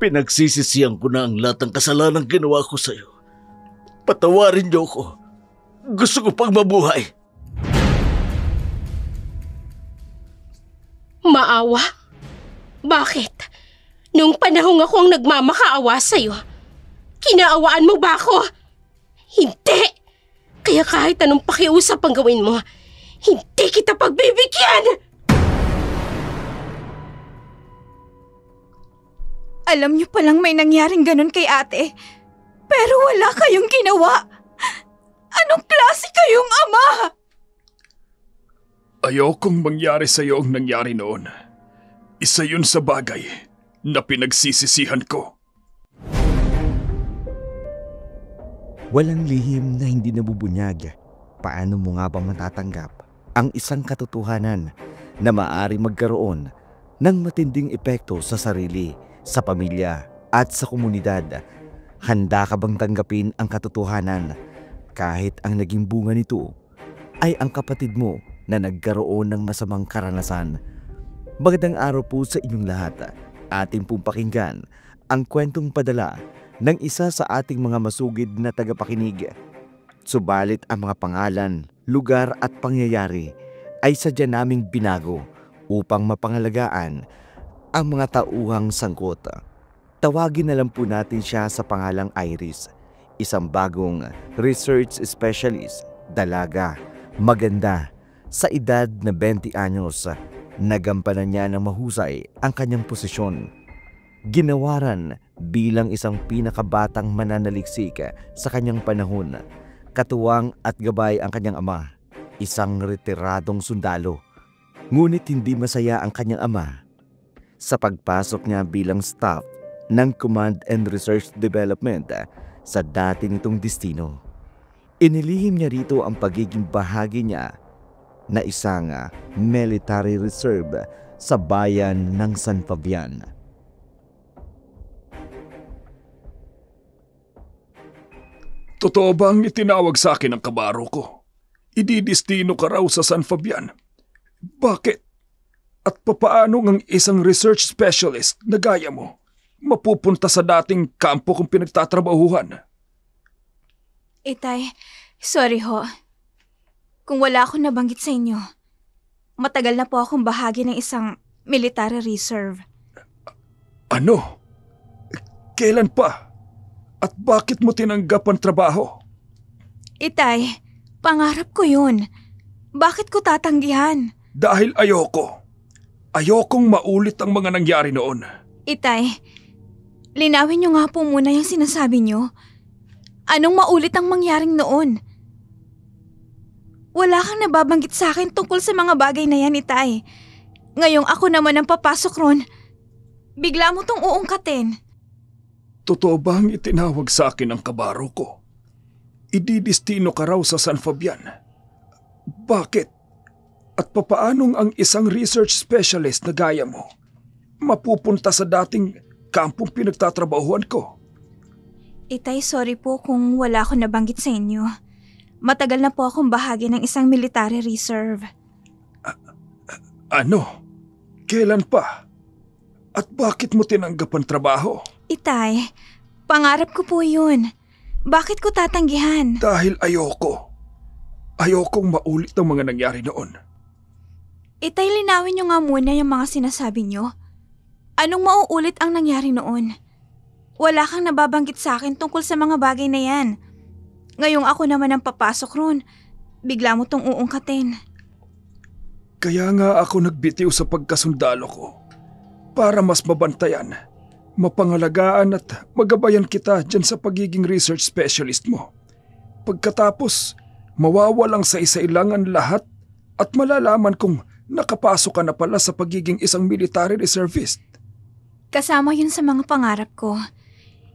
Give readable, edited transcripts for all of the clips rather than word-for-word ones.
Pinagsisisihan ko na ang lahat ng kasalanang ginawa ko sa'yo. Patawarin niyo ako. Gusto ko pang mabuhay. Maawa? Bakit? Noong panahong ako ang nagmamakaawa sa'yo, kinaawaan mo ba ako? Hindi! Kaya kahit anong pakiusap ang gawin mo, hindi kita pagbibigyan! Alam niyo palang may nangyaring ganun kay ate, pero wala kayong ginawa. Anong klase kayong ama? Ayokong mangyari sa'yo ang nangyari noon. Isa yun sa bagay na pinagsisisihan ko. Walang lihim na hindi nabubunyag. Paano mo nga ba matatanggap ang isang katotohanan na maaari magkaroon ng matinding epekto sa sarili, sa pamilya at sa komunidad? Handa ka bang tanggapin ang katotohanan kahit ang naging bunga nito ay ang kapatid mo na nagkaroon ng masamang karanasan? Magandang araw po sa inyong lahat. Ating pong pakinggan ang kwentong padala ng isa sa ating mga masugid na tagapakinig. Subalit ang mga pangalan, lugar at pangyayari ay sadya naming binago upang mapangalagaan ang mga tauhang sangkot. Tawagin na lang po natin siya sa pangalang Iris, isang bagong research specialist, dalaga, maganda, sa edad na 20 anyos. Nagampanan niya ng mahusay ang kanyang posisyon. Ginawaran bilang isang pinakabatang mananaliksik sa kanyang panahon. Katuwang at gabay ang kanyang ama, isang retiradong sundalo. Ngunit hindi masaya ang kanyang ama sa pagpasok niya bilang staff ng Command and Research Development sa dati nitong destino. Inilihim niya rito ang pagiging bahagi niya na isang military reserve sa bayan ng San Fabian. Totoo bang itinawag sa akin ang kabaro ko? Ididestino ka raw sa San Fabian. Bakit? At papaano ang isang research specialist na gaya mo mapupunta sa dating kampo kong pinagtatrabahuhan? Itay, sorry ho. Kung wala akong nabanggit sa inyo, matagal na po akong bahagi ng isang military reserve. Ano? Kailan pa? At bakit mo tinanggap ang trabaho? Itay, pangarap ko yun. Bakit ko tatanggihan? Dahil ayoko. Ayokong maulit ang mga nangyari noon. Itay, linawin niyo nga po muna yung sinasabi niyo. Anong maulit ang mangyaring noon? Wala kang nababanggit sa akin tungkol sa mga bagay na yan, Itay. Ngayong ako naman ang papasok ron, bigla mo tong uungkatin. Totoo bang itinawag sa akin ang kabaro ko? Ididestino ka raw sa San Fabian. Bakit? At papaanong ang isang research specialist na gaya mo mapupunta sa dating kampong pinagtatrabahuan ko? Itay, sorry po kung wala akong nabanggit sa inyo. Matagal na po akong bahagi ng isang military reserve. Ano? Kailan pa? At bakit mo tinanggap ang trabaho? Itay, pangarap ko po yun. Bakit ko tatanggihan? Dahil ayoko. Ayokong maulit ang mga nangyari noon. Itay, linawin niyo nga muna yung mga sinasabi niyo. Anong mauulit ang nangyari noon? Wala kang nababanggit sa akin tungkol sa mga bagay na yan. Ngayong ako naman ang papasok ron, bigla mo tong uungkatin. Kaya nga ako nagbitiw sa pagkasundalo ko para mas mabantayan, mapangalagaan at magabayan kita dyan sa pagiging research specialist mo. Pagkatapos, mawawalang sa isailangan lahat at malalaman kung nakapasok ka na pala sa pagiging isang military reservist. Kasama yun sa mga pangarap ko.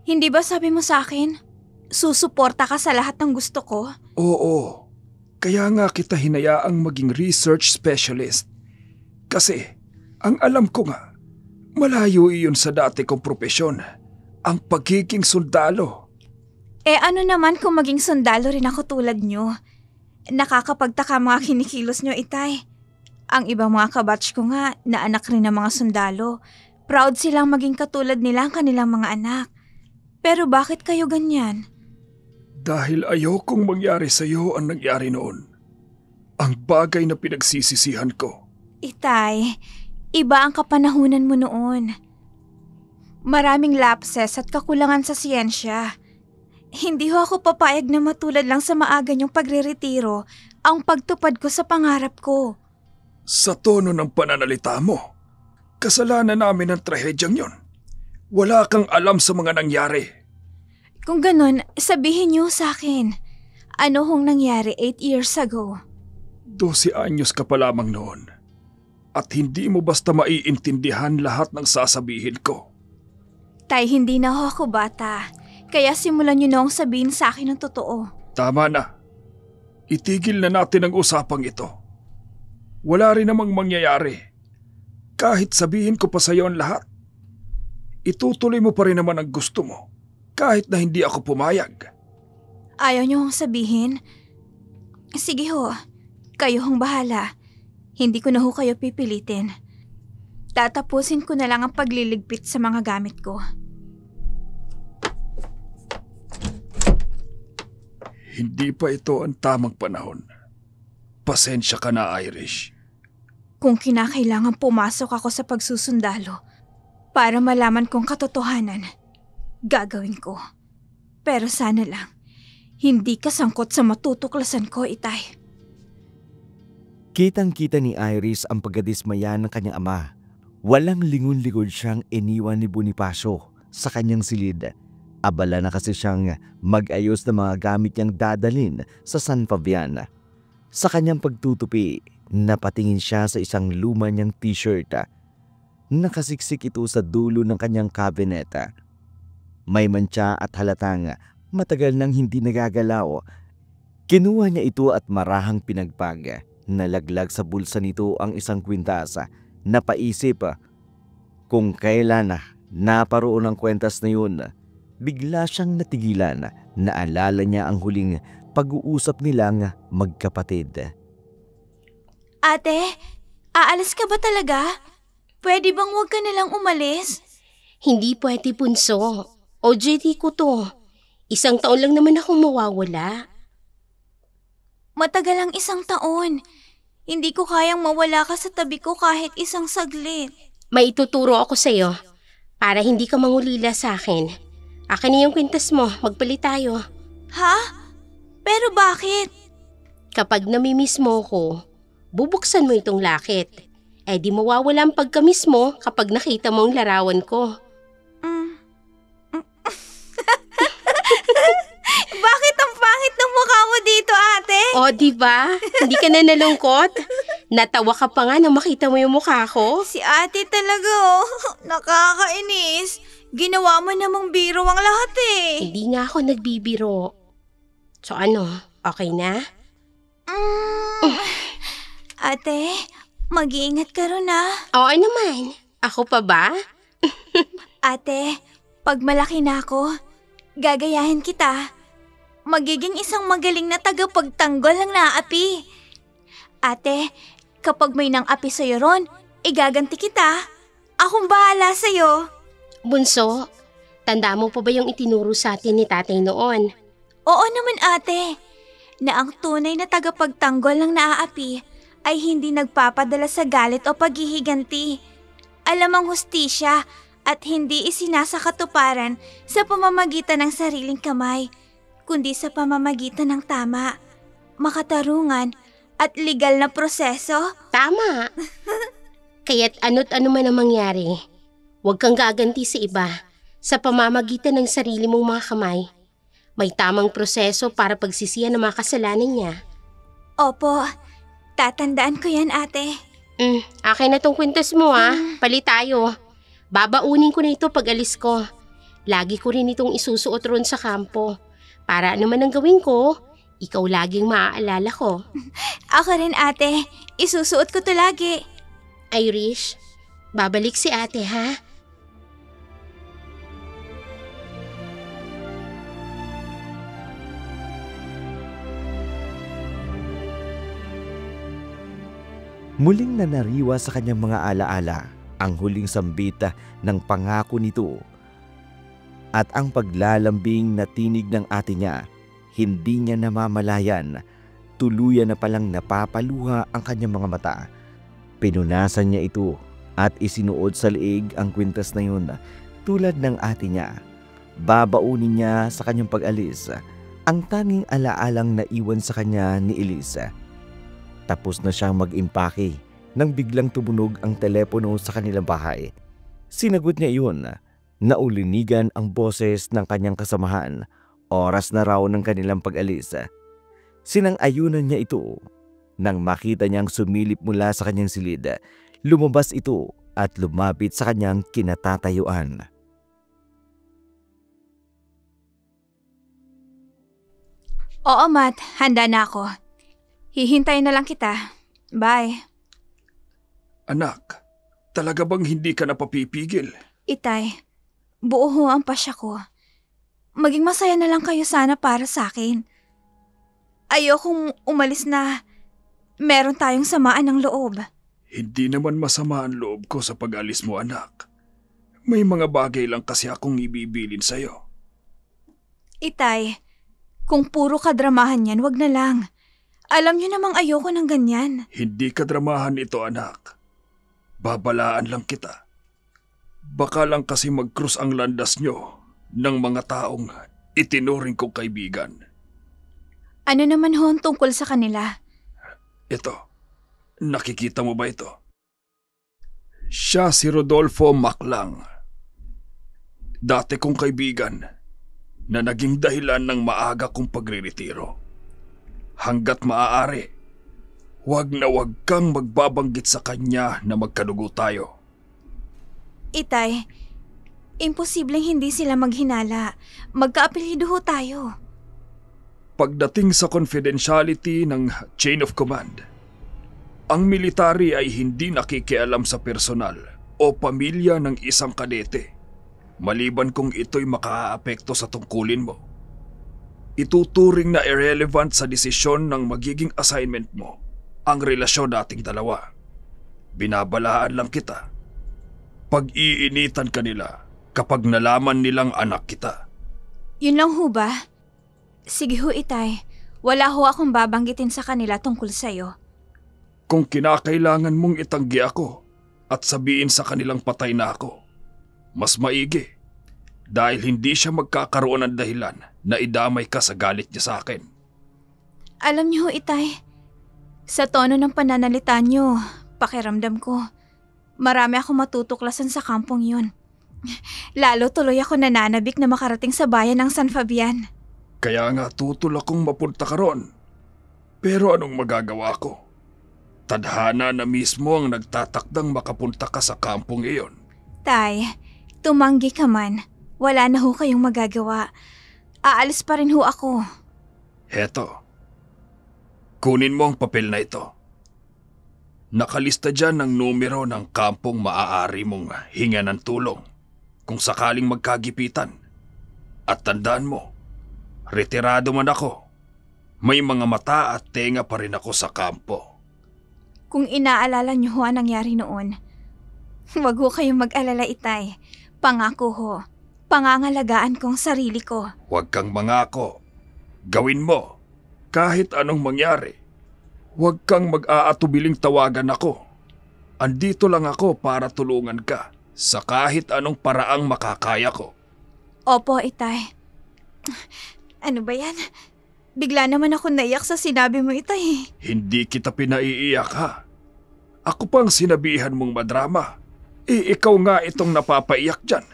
Hindi ba sabi mo sa akin, susuporta ka sa lahat ng gusto ko? Oo. Kaya nga kita hinayaang maging research specialist. Kasi, ang alam ko nga, malayo iyon sa dati kong propesyon, ang pagiging sundalo. Ano naman kung maging sundalo rin ako tulad nyo? Nakakapagtaka mga kinikilos nyo, Itay. Ang ibang mga kabatch ko nga na anak rin ng mga sundalo, Proud silang maging katulad nila ang kanilang mga anak. Pero bakit kayo ganyan? Dahil ayokong mangyari sa iyo ang nangyari noon. Ang bagay na pinagsisisihan ko. Itay, iba ang kapanahunan mo noon. Maraming lapses at kakulangan sa siyensya. Hindi ho ako papayag na matulad lang sa maaga niyong pagre-retiro ang pagtupad ko sa pangarap ko. Sa tono ng pananalita mo, kasalanan namin ang trahedyang yon. Wala kang alam sa mga nangyari. Kung ganun, sabihin niyo sa akin, ano hong nangyari 8 years ago? 12 anyos ka pa lamang noon. At hindi mo basta maiintindihan lahat ng sasabihin ko. Tay, hindi na ho ako bata. Kaya simulan niyo noong sabihin sa akin ng totoo. Tama na. Itigil na natin ang usapang ito. Wala rin namang mangyayari. Kahit sabihin ko pa sa iyo ang lahat, itutuloy mo pa rin naman ang gusto mo. Kahit na hindi ako pumayag. Ayaw niyo hong sabihin? Sige ho, kayo hong bahala. Hindi ko na ho kayo pipilitin. Tatapusin ko na lang ang pagliligpit sa mga gamit ko. Hindi pa ito ang tamang panahon. Pasensya ka na, Irish. Kung kinakailangan pumasok ako sa pagsusundalo para malaman kong katotohanan, gagawin ko. Pero sana lang, hindi ka sangkot sa matutuklasan ko, Itay. Kitang-kita ni Iris ang pagkadismaya ng kanyang ama. Walang lingon-lingon siyang iniwan ni Bonifacio sa kanyang silid. Abala na kasi siyang mag-ayos ng mga gamit niyang dadalhin sa San Fabian. Sa kanyang pagtutupi, napatingin siya sa isang luma niyang t-shirt. Nakasiksik ito sa dulo ng kanyang cabinet. May mantsa at halatang matagal nang hindi nagagalaw. Kinuha niya ito at marahang pinagpag. Nalaglag sa bulsa nito ang isang kwintas. Napaisip kung kailan naparoon ang kwentas na yun. Bigla siyang natigilan. Naalala niya ang huling pag-uusap nilang magkapatid. Ate, aalis ka ba talaga? Pwede bang huwag ka nalang umalis? Hindi pwede, bunso. OJT ko to. 1 taon lang naman akong mawawala. Matagal ang 1 taon. Hindi ko kayang mawala ka sa tabi ko kahit isang saglit. May ituturo ako sa'yo para hindi ka mangulila sa akin. Akin na yung kwintas mo, magpalit tayo. Ha? Pero bakit? Kapag namimiss mo ko, bubuksan mo itong lakit. Eh di mawawala ang pagkamiss mo kapag nakita mo ang larawan ko. Bakit ang pangit ng mukha mo dito, ate? O, diba? Hindi ka na nalungkot? Natawa ka pa nga nang makita mo yung mukha ko? Si ate talaga, oh. Nakakainis. Ginawa mo namang biro ang lahat eh. Hindi nga ako nagbibiro. So ano, okay na? Ate, mag-iingat ka ron ah. Oo naman. Ako pa ba? Ate, pag malaki na ako, gagayahin kita. Magiging isang magaling na tagapagtanggol ng naapi. Ate, kapag may nang-api sa'yo ron, igaganti kita. Akong bahala sa'yo. Bunso, tanda mo pa ba yung itinuro sa atin ni tatay noon? Oo naman ate, na ang tunay na tagapagtanggol ng naaapi ay hindi nagpapadala sa galit o paghihiganti. Alam ang hustisya at hindi isinasakatuparan sa pamamagitan ng sariling kamay, kundi sa pamamagitan ng tama, makatarungan at legal na proseso. Tama. Kaya't ano't ano man ang mangyari, huwag kang gaganti sa iba sa pamamagitan ng sarili mong mga kamay. May tamang proseso para pagsisihan ng mga kasalanan niya. Opo, tatandaan ko yan ate. Akin na tong kwintas mo ha. Palit tayo. Babaunin ko na ito pag alis ko. Lagi ko rin itong isusuot ron sa kampo. Para ano man ang gawin ko, ikaw laging maaalala ko. Ako rin ate, isusuot ko to lagi. Irish, babalik si ate ha? Muling nanariwa sa kanyang mga alaala ang huling sambita ng pangako nito. At ang paglalambing na tinig ng ate niya, hindi niya namamalayan, tuluyan na palang napapaluha ang kanyang mga mata. Pinunasan niya ito at isinuot sa leeg ang kwintas na yun tulad ng ate niya. Babaunin niya sa kanyang pag-alis ang tanging alaalang naiwan sa kanya ni Elisa. Tapos na siyang mag-impake nang biglang tumunog ang telepono sa kanilang bahay. Sinagot niya iyon. Naulinigan ang boses ng kanyang kasamahan. Oras na raw ng kanilang pag-alis. Sinang-ayunan niya ito. Nang makita niyang sumilip mula sa kanyang silid, lumabas ito at lumapit sa kanyang kinatatayuan. Oo, Matt. Handa na ako. Hihintayin na lang kita. Bye. Anak, talaga bang hindi ka napapipigil? Itay, buo ho ang pasya ko. Maging masaya na lang kayo sana para sa akin. Ayokong umalis na meron tayong samaan ng loob. Hindi naman masama ang loob ko sa pag-alis mo, anak. May mga bagay lang kasi akong ibibilin sa'yo. Itay, kung puro kadramahan yan, wag na lang. Alam niyo namang ayoko ng ganyan. Hindi kadramahan ito, anak. Babalaan lang kita. Baka lang kasi mag-cross ang landas nyo ng mga taong itinuring kong kaibigan. Ano naman ho ang tungkol sa kanila? Ito, nakikita mo ba ito? Siya si Rodolfo Maclang. Dati kong kaibigan na naging dahilan ng maaga kong pagreretiro. Hanggat maaari, wag na wag kang magbabanggit sa kanya na magkadugo tayo. Itay, imposibleng hindi sila maghinala. Magkaapelyido ho tayo. Pagdating sa confidentiality ng chain of command, ang military ay hindi nakikialam sa personal o pamilya ng isang kadete, maliban kung ito'y makaaapekto sa tungkulin mo. Ituturing na irrelevant sa desisyon ng magiging assignment mo ang relasyon nating dalawa. Binabalaan lang kita. Pag-iinitan ka nila kapag nalaman nilang anak kita. Yun lang ho ba? Sige ho, Itay. Wala ho akong babanggitin sa kanila tungkol sa'yo. Kung kinakailangan mong itanggi ako at sabihin sa kanilang patay na ako, mas maigi. Dahil hindi siya magkakaroon ng dahilan na idamay ka sa galit niya sa akin. Alam niyo ho, Itay, sa tono ng pananalita niyo, pakiramdam ko, marami ako matutuklasan sa kampong yun. Lalo tuloy ako nananabik na makarating sa bayan ng San Fabian. Kaya nga tutol akong mapunta ka ron. Pero anong magagawa ko? Tadhana na mismo ang nagtatakdang makapunta ka sa kampong iyon. Tay, tumanggi ka man. Wala na ho kayong magagawa. Aalis pa rin ho ako. Heto. Kunin mo ang papel na ito. Nakalista dyan ang numero ng kampong maaari mong hingan ng tulong kung sakaling magkagipitan. At tandaan mo, retirado man ako. May mga mata at tenga pa rin ako sa kampo. Kung inaalala niyo ho ang nangyari noon, wag ho kayong mag-alala, Itay. Pangako ho. Pangangalagaan kong sarili ko. Huwag kang mangako. Gawin mo. Kahit anong mangyari. Huwag kang mag-aatubiling tawagan ako. Andito lang ako para tulungan ka sa kahit anong paraang makakaya ko. Opo, Itay. Ano ba yan? Bigla naman ako naiyak sa sinabi mo, Itay. Hindi kita pinaiiyak, ha? Ako pang sinabihan mong madrama. Ikaw nga itong napapaiyak dyan.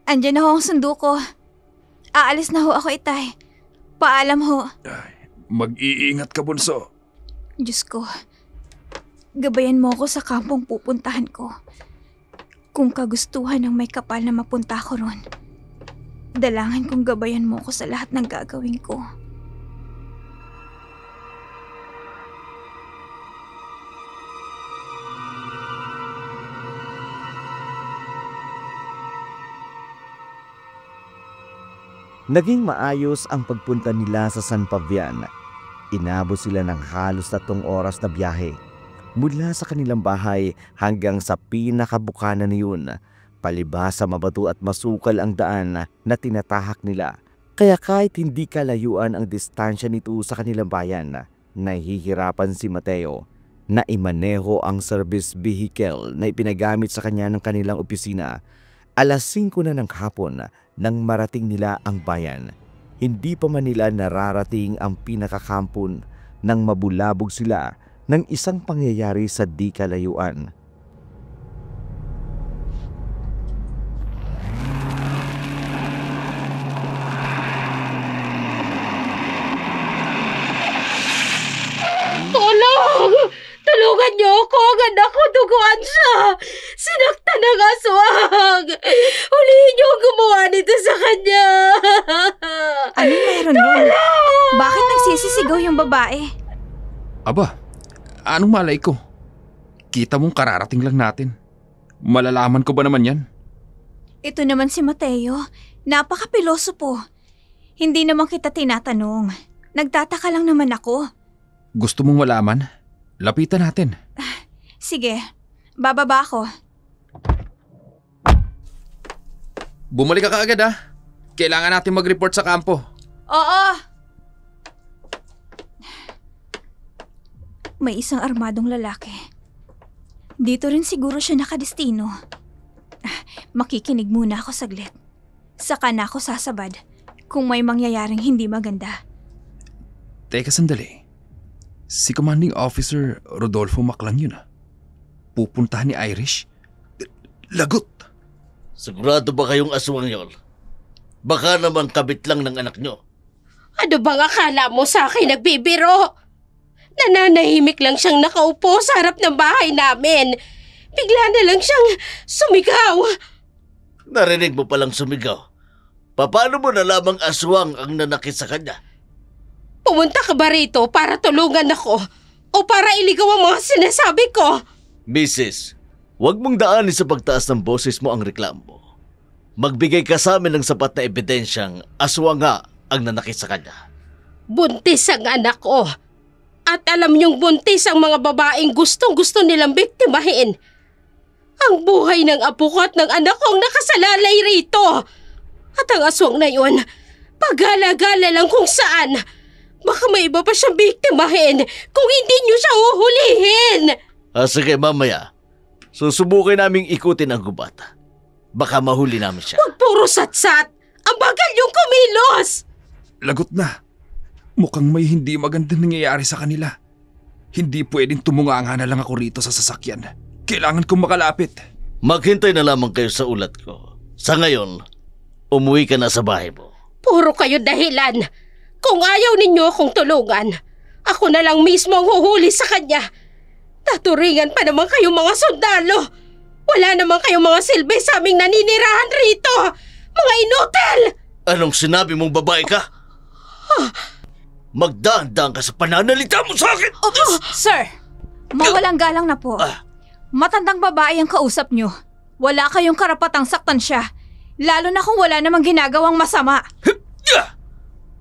Andyan na ho ang sundo ko. Aalis na ho ako, Itay. Paalam ho. Mag-iingat ka, bunso. Diyos ko, gabayan mo ako sa kampong pupuntahan ko. Kung kagustuhan ng may kapal na mapunta ko ron, dalangin kong gabayan mo ako sa lahat ng gagawin ko. Naging maayos ang pagpunta nila sa San Fabian. Inabot sila ng halos 3 oras na biyahe Mula sa kanilang bahay hanggang sa pinakabukanan niyon, palibhasa mabato at masukal ang daan na tinatahak nila. Kaya kahit hindi kalayuan ang distansya nito sa kanilang bayan, nahihirapan si Mateo na imaneho ang service vehicle na ipinagamit sa kanya ng kanilang opisina. Alas 5 na ng hapon nang marating nila ang bayan. Hindi pa man nila nararating ang pinakakampon nang mabulabog sila ng isang pangyayari sa di kalayuan. Tulong! Tulungan niyo ako! Ang anak ko, duguan siya! Sinaktan ng aswang! Hulihin niyo ang gumawa nito sa kanya! Anong meron nun? Bakit nagsisisigaw yung babae? Aba, anong malay ko? Kita mong kararating lang natin. Malalaman ko ba naman yan? Ito naman si Mateo. Napakapiloso po. Hindi naman kita tinatanong. Nagtataka lang naman ako. Gusto mong malaman? Lapitan natin. Sige, bababa ako. Bumalik ka kaagad ah. Kailangan natin mag-report sa kampo. Oo! May isang armadong lalaki. Dito rin siguro siya nakadestino. Makikinig muna ako saglit. Saka na ako sasabad kung may mangyayaring hindi maganda. Teka sandali. Si Commanding Officer Rodolfo Maclang yun ah. Pupuntahan ni Irish? Lagot! Sigurado ba kayong aswang yon? Baka naman kabit lang ng anak nyo. Ano bang akala mo sa akin nagbibiro? Nananahimik lang siyang nakaupo sa harap ng bahay namin. Bigla na lang siyang sumigaw. Narinig mo palang sumigaw. Paano mo nalamang aswang ang nanakit sa kanya? Pumunta ka ba rito para tulungan ako? O para iligaw ang mga sinasabi ko? Mrs., huwag mong daanin sa pagtaas ng boses mo ang reklamo. Magbigay ka sa amin ng sapat na ebidensyang aswang nga ang nanakit sa kanya. Buntis ang anak ko. At alam niyong buntis ang mga babaeng gustong-gusto nilang biktimahin. Ang buhay ng apo ko at ng anak ko ang nakasalalay rito. At ang aswang na yun, pagala-gala lang kung saan. Baka may iba pa siyang biktimahin kung hindi niyo siya uhulihin. Sige, mamaya. Susubukin naming ikutin ang gubat. Baka mahuli namin siya. Huwag puro satsat. Ang bagal niyong kumilos. Lagot na. Mukhang may hindi magandang nangyayari sa kanila. Hindi pwedeng tumunganga na lang ako rito sa sasakyan. Kailangan kong makalapit. Maghintay na lamang kayo sa ulat ko. Sa ngayon, umuwi ka na sa bahay mo. Puro kayo dahilan. Kung ayaw ninyo akong tulungan, ako na lang mismo ang huhuli sa kanya. Taturingan pa naman kayong mga sundalo. Wala naman kayong mga silbi sa aming naninirahan rito. Mga inutil! Anong sinabi mong babae ka? Magdaan-daan ka sa pananalita mo sa akin! Sir, mawalang galang na po. Matandang babae ang kausap niyo. Wala kayong karapatang saktan siya. Lalo na kung wala namang ginagawang masama.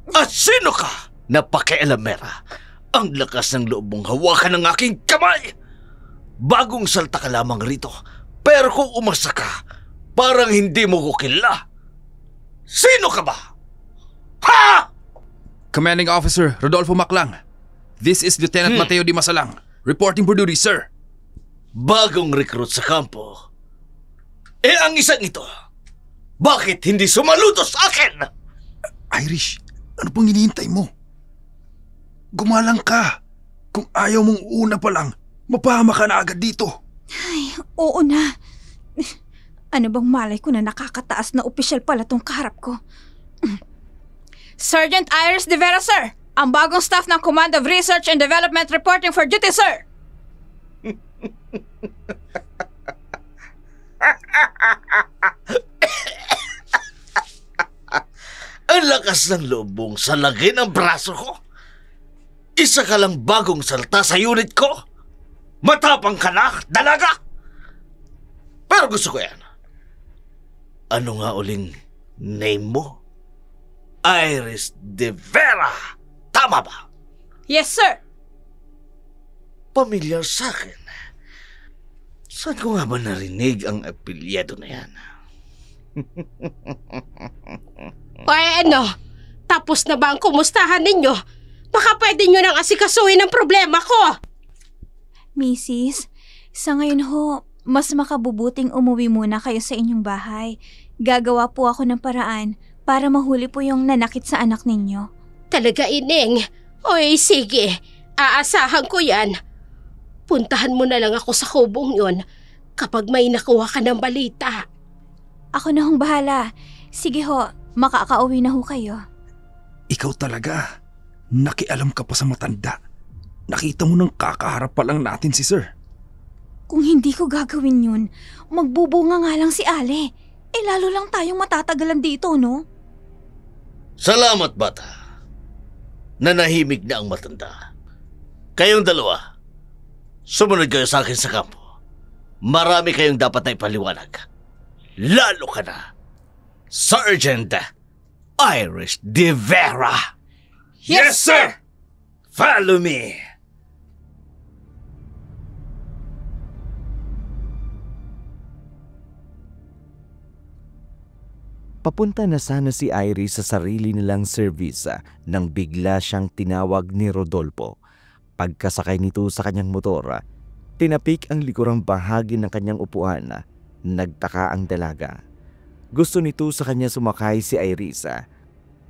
At sino ka? Napakialamera. Ang lakas ng loob mong hawakan ng aking kamay. Bagong salta ka lamang rito. Pero kung umasa ka, parang hindi mo ko kilala. Sino ka ba? Ha? Commanding Officer Rodolfo Maclang. This is Lieutenant Mateo Di Masalang. Reporting for duty, sir. Bagong recruit sa kampo. Ang isang ito, bakit hindi sumaludo sa akin? Irish, ano pang hinihintay mo? Gumalang ka. Kung ayaw mong una pa lang, mapahama ka na agad dito. Ay, oo na. Ano bang malay ko na nakakataas na opisyal pala tong kaharap ko? Sergeant Iris De Vera, sir. Ang bagong staff ng Command of Research and Development reporting for duty, sir. Ang lakas ng loob mong salagin ang braso ko. Isa ka lang bagong salta sa unit ko. Matapang ka na, dalaga. Pero gusto ko yan. Ano nga uling name mo? Iris De Vera. Tama ba? Yes, sir. pamilyar sa akin. Saan ko nga ba narinig ang apelyado na yan? Tapos na ba ang kumustahan ninyo? Baka pwede nyo nang asikasuhin ang problema ko. Mrs., sa ngayon ho, mas makabubuting umuwi muna kayo sa inyong bahay. Gagawa po ako ng paraan para mahuli po yung nanakit sa anak ninyo. Talaga, Ining? Oy, sige. Aasahan ko yan. Puntahan mo na lang ako sa kubong yon kapag may nakuha ka ng balita. Ako na hong bahala. Sige ho, makakauwi na ho kayo. Ikaw talaga. Nakialam ka pa sa matanda. Nakita mo nang kakaharap pa lang natin si Sir. Kung hindi ko gagawin yun, magbubunga nga lang si Ale. Lalo lang tayong matatagalan dito, no? Salamat, bata. Nanahimik na ang matanda. Kayong dalawa, sumunod kayo sa akin sa kampo. Marami kayong dapat na ipaliwanag. Lalo ka na, Sergeant Iris De Vera. Yes, sir! Follow me. Papunta na sana si Iris sa sarili nilang service nang bigla siyang tinawag ni Rodolfo. Pagkasakay nito sa kanyang motor, tinapik ang likurang bahagi ng kanyang upuan. Nagtaka ang dalaga. Gusto nito sa kanya sumakay si Iris.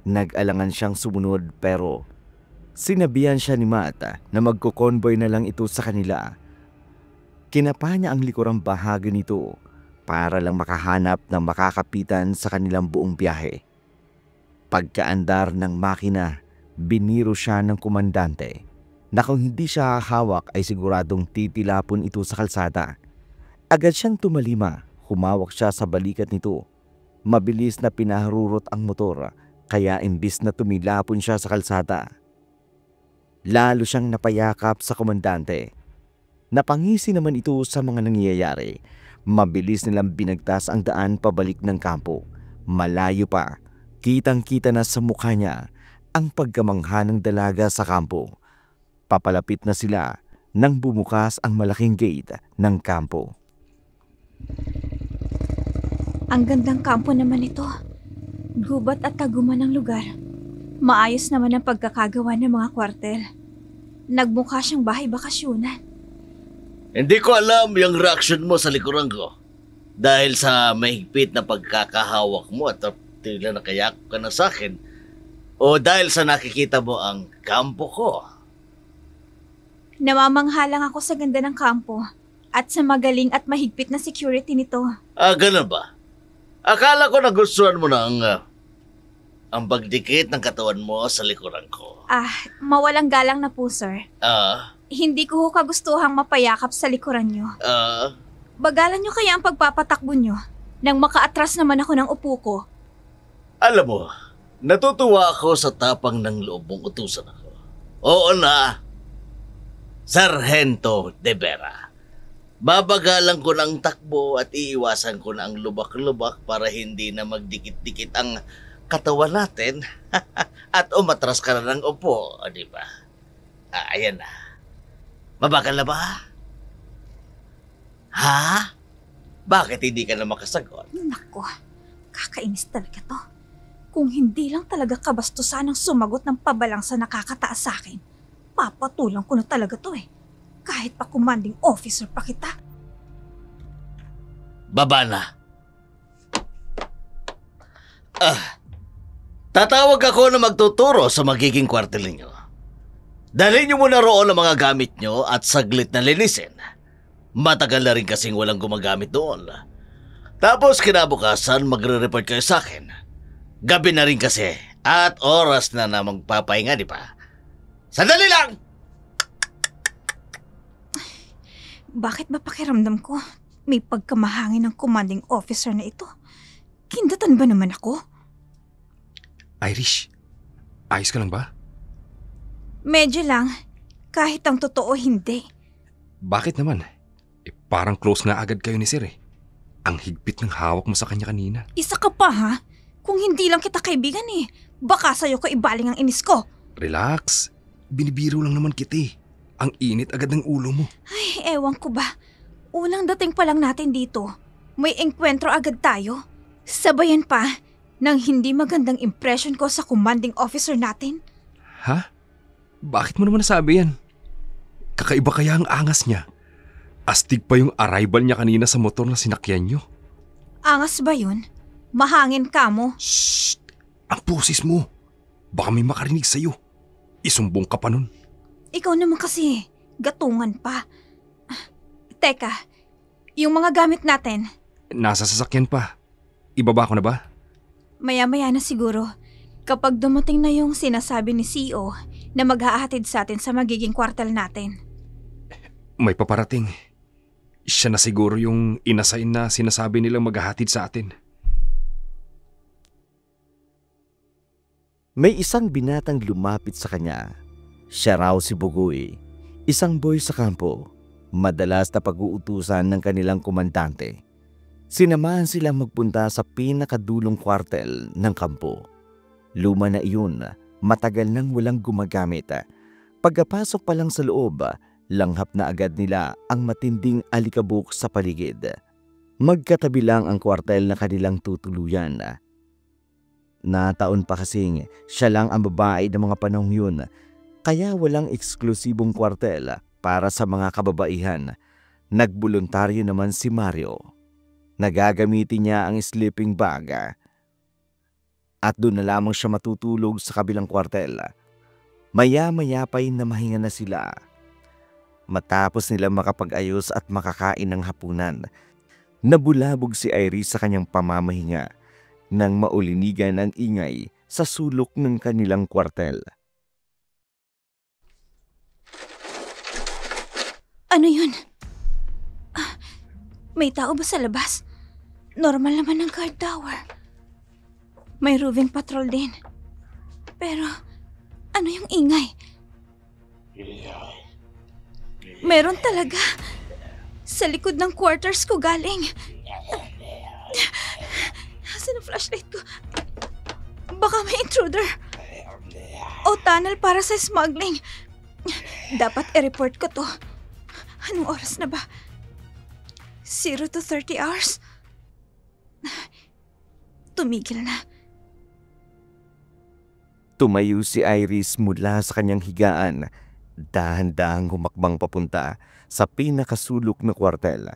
Nag-alangan siyang sumunod pero sinabihan siya ni Matt na magko-convoy na lang ito sa kanila. Kinapa niya ang likurang bahagi nito para lang makahanap ng makakapitan sa kanilang buong biyahe. Pagkaandar ng makina, biniro siya ng komandante na kung hindi siya hahawak ay siguradong titilapon ito sa kalsada. Agad siyang tumalima, humawak siya sa balikat nito. Mabilis na pinaharurot ang motor kaya imbis na tumilapon siya sa kalsada, lalo siyang napayakap sa komandante. Napangisi naman ito sa mga nangyayari. Mabilis nilang binagtas ang daan pabalik ng kampo. Malayo pa, kitang-kita na sa mukha niya ang pagkamangha ng dalaga sa kampo. Papalapit na sila nang bumukas ang malaking gate ng kampo. Ang gandang kampo naman ito. Gubat at taguman ng lugar. Maayos naman ang pagkakagawa ng mga kwartel. Nagmukha siyang bahay bakasyunan. Hindi ko alam yung reaction mo sa likuran ko. Dahil sa mahigpit na pagkakahawak mo at tila nakayak ka na sa akin. O dahil sa nakikita mo ang kampo ko. Namamangha lang ako sa ganda ng kampo at sa magaling at mahigpit na security nito. Ganun ba? Akala ko nagustuhan mo na ang pagdikit ng katawan mo sa likuran ko. Mawalang galang na po, sir. Hindi ko ho kagustuhang mapayakap sa likuran nyo. Bagalan nyo kaya ang pagpapatakbo nyo nang makaatras naman ako ng upo ko. Alam mo, natutuwa ako sa tapang ng loob mong utusan ako. Oo na, Sargento De Vera. Babagalan ko ng takbo at iiwasan ko na ang lubak-lubak para hindi na magdikit-dikit ang katawan natin at umatras ka na ng upo, di ba? Ayan na. Mabagal na ba? Ha? Bakit hindi ka na makasagot? Nako, kakainis talaga to. Kung hindi lang talaga kabastusan ang sumagot ng pabalang sa nakakataas sa akin, papatulang ko na talaga to eh. Kahit pa commanding officer pa kita. Baba na. Tatawag ako na magtuturo sa magiging kwartel ninyo. Dalhin niyo muna roon ang mga gamit niyo at saglit na linisin. Matagal na rin kasing walang gumagamit doon. Tapos kinabukasan magre-report kayo sa akin. Gabi na rin kasi at oras na magpapahinga, di ba? Sandali lang! Bakit ba pakiramdam ko may pagkamahangin ng commanding officer na ito? Kindatan ba naman ako? Irish, ayos ka lang ba? Medyo lang. Kahit ang totoo, hindi. Bakit naman? Parang close na agad kayo ni Sir eh. Ang higpit ng hawak mo sa kanya kanina. Isa ka pa ha? Kung hindi lang kita kaibigan baka sa'yo ko ibaling ang inis ko. Relax. Binibiro lang naman kita eh. Ang init agad ng ulo mo. Ay, ewan ko ba. Unang dating pa lang natin dito, may engkwentro agad tayo. Sabayan pa ng hindi magandang impression ko sa commanding officer natin. Ha? Bakit mo naman nasabi yan? Kakaiba kaya ang angas niya? Astig pa yung arrival niya kanina sa motor na sinakyan niyo. Angas ba yun? Mahangin ka mo. Shh! Ang pusis mo. Baka may makarinig sa'yo. Isumbong ka pa nun. Ikaw naman kasi, gatungan pa. Teka, yung mga gamit natin, Nasa sasakyan pa. Ibaba ko na ba? maya-maya na siguro. Kapag dumating na yung sinasabi ni CEO na maghahatid sa atin sa magiging kwartel natin. May paparating. Siya na siguro yung inassign na sinasabi nilang maghahatid sa atin. May isang binatang lumapit sa kanya. Siya raw si Bugoy, isang boy sa kampo, madalas na pag-uutusan ng kanilang komandante. Sinamahan silang magpunta sa pinakadulong kwartel ng kampo. Luma na iyon, matagal nang walang gumagamit. Pagkapasok pa lang sa loob, langhap na agad nila ang matinding alikabok sa paligid. Magkatabi lang ang kwartel na kanilang tutuluyan. Nataon pa kasing siya lang ang babae ng mga panahong yun, kaya walang eksklusibong kwartel para sa mga kababaihan. Nagboluntaryo naman si Mario. Nagagamitin niya ang sleeping bag at doon na lamang siya matutulog sa kabilang kwartel. Maya-maya pa'y namahinga na sila. Matapos nila makapag-ayos at makakain ng hapunan, nabulabog si Iris sa kanyang pamamahinga nang maulinigan ang ingay sa sulok ng kanilang kwartel. Ano yun? May tao ba sa labas? Normal naman ang guard tower. May roving patrol din. Pero, ano yung ingay? Meron talaga. Sa likod ng quarters ko galing. Asan ang flashlight ko? Baka may intruder. O tunnel para sa smuggling. Dapat i-report ko to. Anong oras na ba? 0 to 30 hours? Tumigil na. Tumayo si Iris mula sa kanyang higaan, dahan-dahang humakbang papunta sa pinakasulok na kwartel.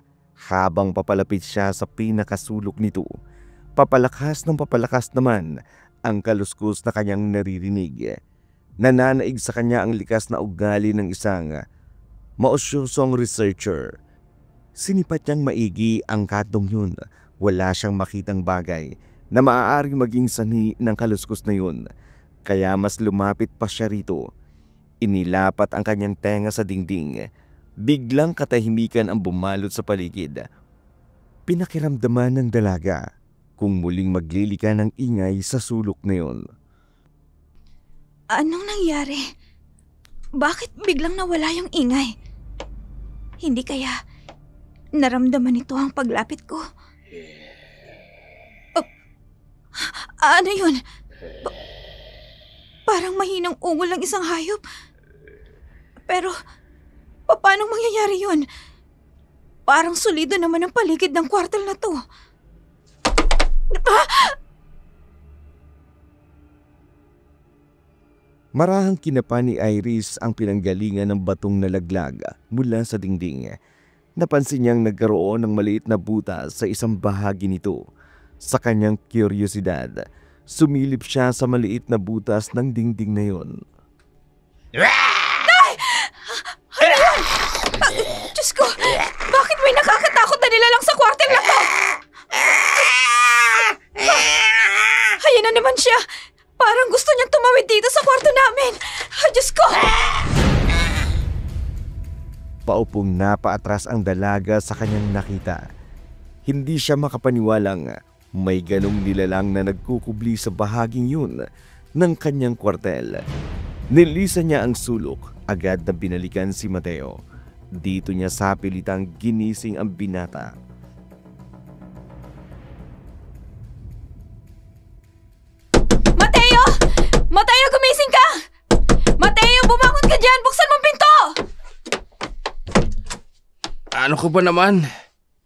Habang papalapit siya sa pinakasulok nito, papalakas naman ang kaluskos na kanyang naririnig. Nananaig sa kanya ang likas na ugali ng isang mausyosong researcher. Sinipat niyang maigi ang katong yun. Wala siyang makitang bagay na maaaring maging sanhi ng kaluskos na yun. Kaya mas lumapit pa siya rito. Inilapat ang kanyang tenga sa dingding. Biglang katahimikan ang bumalot sa paligid. Pinakiramdaman ng dalaga kung muling maglilika ng ingay sa sulok na yun. Anong nangyari? Bakit biglang nawala yung ingay? Hindi kaya naramdaman nito ang paglapit ko? Ano yun? Parang mahinang ungol ng isang hayop. Pero, paano mangyayari yun? Parang solido naman ang paligid ng kwartel na to. Marahang kinapa ni Iris ang pinanggalingan ng batong nalaglag mula sa dingding. Napansin niyang nagkaroon ng maliit na butas sa isang bahagi nito. Sa kanyang kuryosidad, sumilip siya sa maliit na butas ng dingding na yon. Diyos ko, bakit may nakakatakot na nilalang sa kwartel na to? Ayan na naman siya. Parang gusto niyang tumawid dito sa kwarto namin. Diyos ko! Paupong napaatras ang dalaga sa kanyang nakita. Hindi siya makapaniwalang may ganong nilalang na nagkukubli sa bahaging yun ng kanyang kwartel. Nilisan niya ang sulok, agad na binalikan si Mateo. Dito niya sapilitang ginising ang binata. Mateo! Mateo, gumising ka! Mateo, bumangon ka dyan! Buksan mo ang pinto! ka ba naman?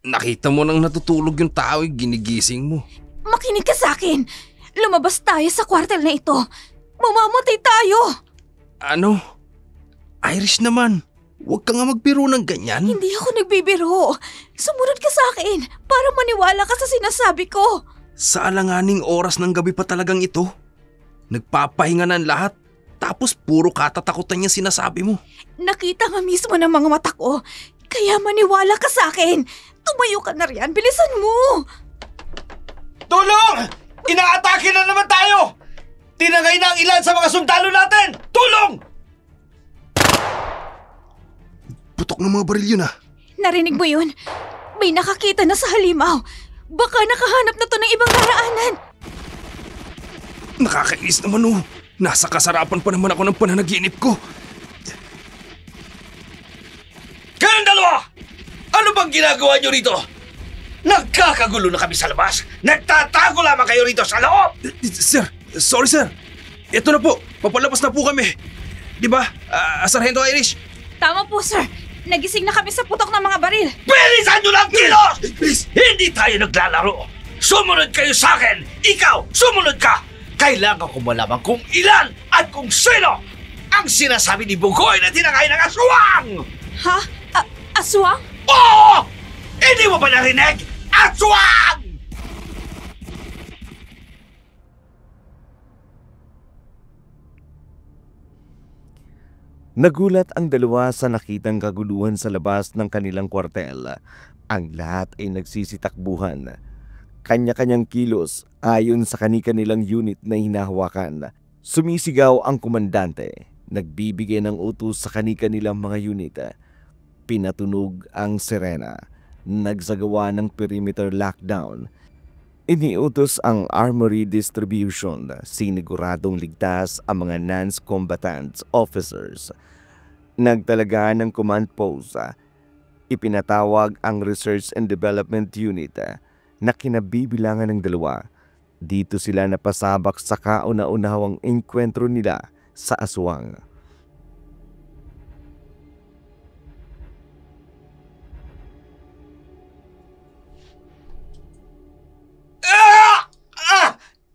Nakita mo nang natutulog yung tao, ginigising mo. Makinig ka sa akin. Lumabas tayo sa kwartel na ito. Mamamatay tayo. Ano? Irish naman. Huwag ka nga magbiro ng ganyan. Hindi ako nagbibiro. Sumunod ka sa akin para maniwala ka sa sinasabi ko. Sa alanganing oras ng gabi pa talagang ito. Nagpapahinga ng lahat. Tapos puro katatakutan yung sinasabi mo. Nakita nga mismo ng mga mata ko. Kaya maniwala ka sa akin. Tumayo ka na riyan. Bilisan mo. Tulong! Inaatake na naman tayo! Tinangay na ang ilan sa mga sundalo natin! Tulong! Putok ng mga baril yun ah. Narinig mo yun? May nakakita na sa halimaw. Baka nakahanap na to ng ibang daraanan. Nakakainis naman oh. Nasa kasarapan pa naman ako ng pananaginip ko. Kayong dalawa! Ano bang ginagawa nyo rito? Nagkakagulo na kami sa labas. Nagtatago lamang kayo rito sa loob! Sir, sorry sir. Ito na po, papalabas na po kami. Di ba, Sargento Irish? Tama po, sir. Nagising na kami sa putok ng mga baril. Bilisan nyo lang, kilos! Please! Hindi tayo naglalaro. Sumunod kayo sa akin! Ikaw, sumunod ka! Kailangan ko malaman kung ilan at kung sino ang sinasabi ni Bugoy na tinangay ng aswang! Ha? Aswang? Oo! Hindi mo ba narinig? Aswang! Nagulat ang dalawa sa nakitang kaguluhan sa labas ng kanilang kwartel. Ang lahat ay nagsisitakbuhan. Kanya-kanyang kilos ayon sa kani-kanilang unit na hinahawakan. Sumisigaw ang komandante. Nagbibigay ng utos sa kani-kanilang mga unit. Pinatunog ang sirena. Nagsagawa ng perimeter lockdown. Iniutos ang armory distribution. Siniguradong ligtas ang mga non-combatant officers. Nagtalaga ng command post. Ipinatawag ang Research and Development Unit na kinabibilangan ng 2. Dito sila napasabak sa kauna-unahang engkwentro nila sa aswang.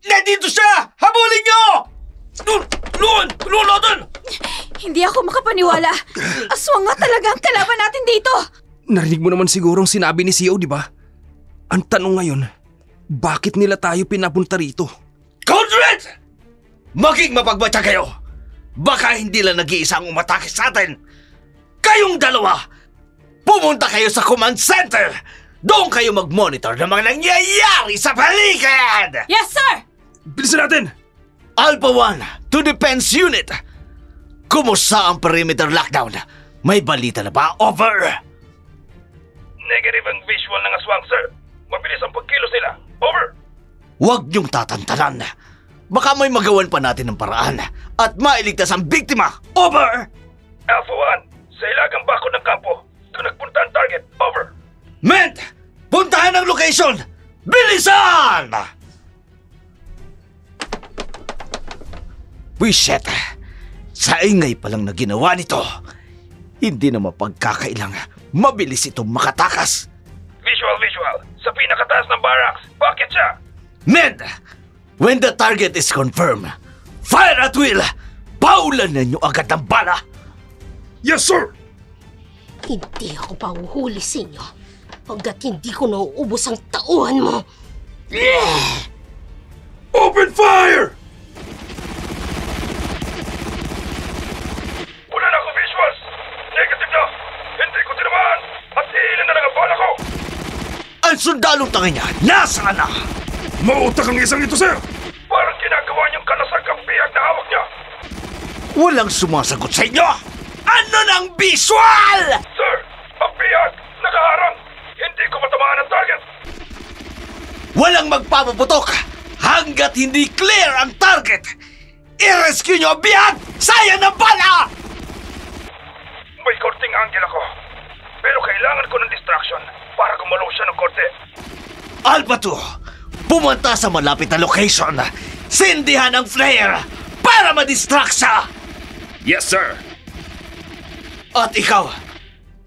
Nandito siya! Habulin niyo! Luan natin! Hindi ako makapaniwala. Aswang nga talaga ang kalaban natin dito. Narinig mo naman siguro ang sinabi ni CEO, di ba? Ang tanong ngayon, bakit nila tayo pinapunta rito? Conrad! Maging mapagbatya kayo! Baka hindi lang nag-iisa ang umatake sa atin! Kayong dalawa! Pumunta kayo sa command center! Doon kayo mag-monitor ng mga nangyayari sa paligid! Yes, sir! Bilisan natin! Alpha 1 to Defense Unit! Kumusta ang perimeter lockdown? May balita na ba? Over! Negative ang visual ng aswang, sir. Mabilis ang pagkilos nila. Over! Huwag niyong tatantanan. Baka may magawan pa natin ng paraan at mailigtas ang biktima. Over! Alpha 1, sa ilagang bako ng kampo. Doon nagpunta ang target. Over! Ment! Puntahan ang location! Bilisan! Wiset! Sa ingay pa lang na ginawa nito, hindi na mapagkakailang mabilis itong makatakas. Visual. Sa pinakataas ng barracks. Bakit siya? Men! When the target is confirmed, fire at will! Paulanan niyo agad ang bala! Yes, sir! Hindi ako pahuhuli sa inyo hanggat hindi ko nauubos ang tauhan mo. Open fire! Wala na akong visuals. Negative na. Hindi ko tinamaan. At iilan na lang ang bala ko. Ang sundalong tanga niya, nasaan na? Mautak ang isang ito, sir. Parang ginagawa niyong kalasag ang biyag na hawak niya. Walang sumasagot sa inyo! Ano ng visual? Sir, ang biyag nakaharang. Hindi ko matamaan ang target. Walang magpapaputok hanggat hindi clear ang target. I-rescue niyo ang biyag! Sayang ng bala! May korting angle ako. Pero kailangan ko ng distraction para gumalaw siya ng korte. Alpha 2, pumunta sa malapit na location. Sindihan ang flare para ma-distract siya. Yes, sir. At ikaw,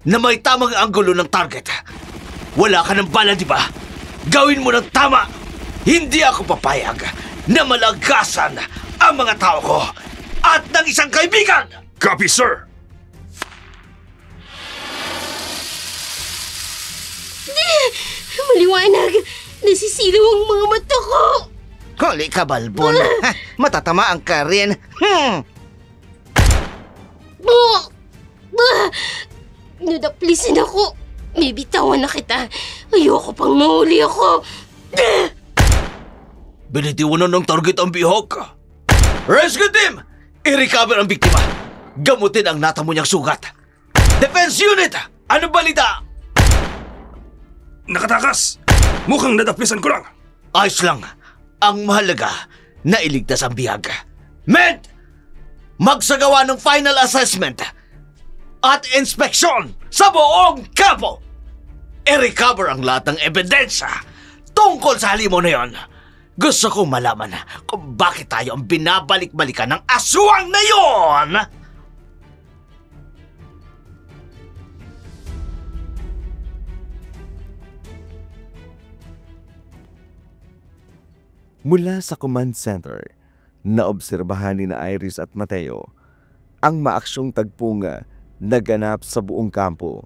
na may tamang anggulo ng target. Wala ka ng bala, di ba? Gawin mo ng tama. Hindi ako papayag na malagasan ang mga tao ko at ng isang kaibigan! Copy, sir! Maliwanag! Nasisilaw ang mga mata ko! Huli ka, Balbon. Matatamaan ka rin. Nadaplisan ako. May bitawan na kita. Ayoko pang mahuli ako. Binitiwanan ng target ang bihok. Rescue team! I-recover ang biktima. Gamutin ang natamo niyang sugat. Defense unit! Ano balita? Nakatakas! Mukhang nadaplisan ko lang. Ayos lang. Ang mahalaga na iligtas ang bihag. Med! Magsagawa ng final assessment at inspeksyon sa buong kampo. I-recover ang lahat ng ebidensya tungkol sa halimo na yon. Gusto kong malaman kung bakit tayo ang binabalik-balikan ng aswang na yon. Mula sa command center, naobserbahan ni na Iris at Mateo ang maaksyong tagpunga na ganap sa buong kampo.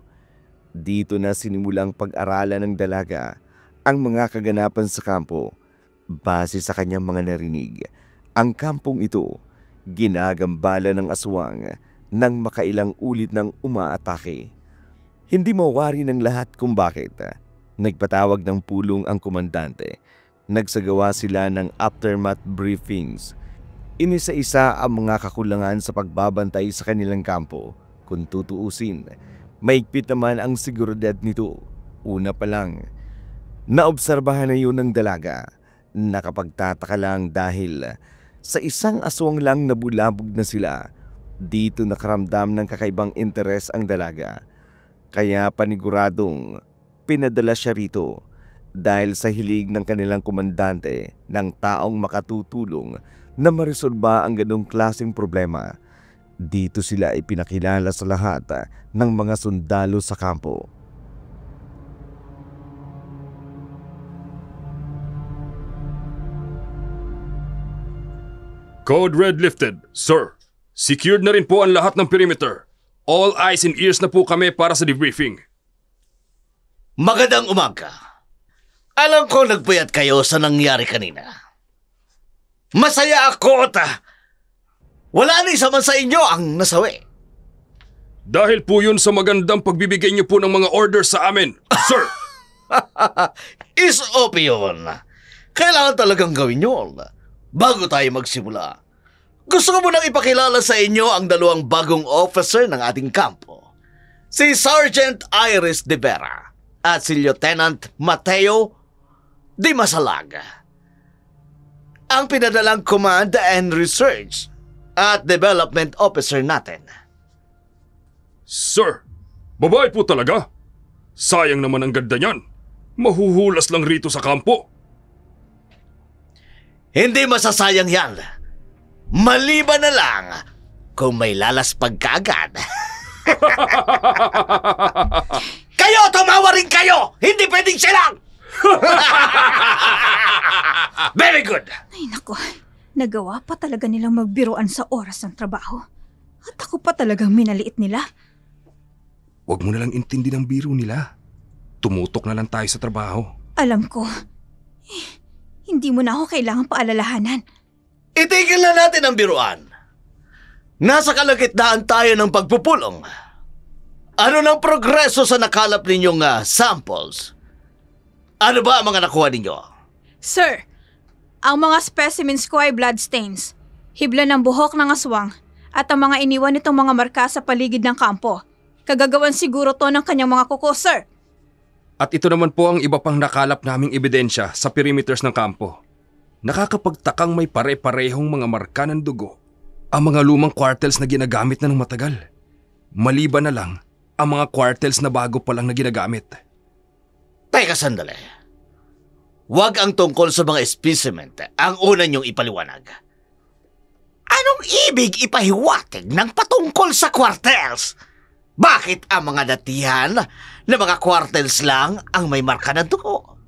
Dito na sinimulang pag-aralan ng dalaga ang mga kaganapan sa kampo. Base sa kanyang mga narinig, ang kampong ito ginagambala ng aswang nang makailang ulit ng umaatake. Hindi mawari ng lahat kung bakit. Nagpatawag ng pulong ang komandante. Nagsagawa sila ng aftermath briefings. Inisa-isa ang mga kakulangan sa pagbabantay sa kanilang kampo. Kung tutuusin, maigpit naman ang seguridad nito. Una pa lang, naobserbahan na yun ng dalaga. Nakapagtataka lang dahil sa isang aswang lang nabulabog na sila. Dito nakaramdam ng kakaibang interes ang dalaga. Kaya paniguradong pinadala siya rito dahil sa hilig ng kanilang komandante ng taong makatutulong na maresolba ang ganong klaseng problema. Dito sila ipinakilala sa lahat ng mga sundalo sa kampo. Code Red lifted, sir. Secured na rin po ang lahat ng perimeter. All eyes and ears na po kami para sa debriefing. Magandang umaga. Alam ko nagpuyat kayo sa nangyari kanina. Masaya ako at wala na isa man sa inyo ang nasawi. Dahil po yun sa magandang pagbibigay niyo po ng mga orders sa amin, sir. SOP yun. Kailangan talagang gawin yun. Bago tayo magsimula, gusto ko munang ipakilala sa inyo ang dalawang bagong officer ng ating kampo. Si Sergeant Iris de Vera at si Lieutenant Mateo de Masalaga. Ang pinadalang Command and Research at Development Officer natin. Sir, babae po talaga. Sayang naman ang ganda niyan. Mahuhulas lang rito sa kampo. Hindi masasayang yan. Maliban na lang kung may lalaspag ka agad. Kayo, tumawa rin kayo! Hindi pwedeng silang! Very good! Ay nako, nagawa pa talaga nilang magbiruan sa oras ng trabaho. At ako pa talagang minaliit nila. Huwag mo nalang intindi ng biro nila. Tumutok na lang tayo sa trabaho. Alam ko, hindi mo na ako kailangang paalalahanan. Itigil na natin ang biruan. Nasa kalagitnaan tayo ng pagpupulong. Ano ng progreso sa nakalap ninyong samples? Ano ba ang mga nakuha ninyo? Sir, ang mga specimens ko ay bloodstains, hibla ng buhok ng aswang, at ang mga iniwan nitong mga marka sa paligid ng kampo. Kagagawan siguro to ng kanyang mga kuko, sir. At ito naman po ang iba pang nakalap naming ebidensya sa perimeters ng kampo. Nakakapagtakang may pare-parehong mga marka ng dugo ang mga lumang quartels na ginagamit na ng matagal. Maliban na lang ang mga quartels na bago pa lang na ginagamit. Teka sandali. Huwag ang tungkol sa mga specimen ang una niyong ipaliwanag. Anong ibig ipahiwatig ng patungkol sa quartels? Bakit ang mga datihan na mga quartels lang ang may marka ng dugo?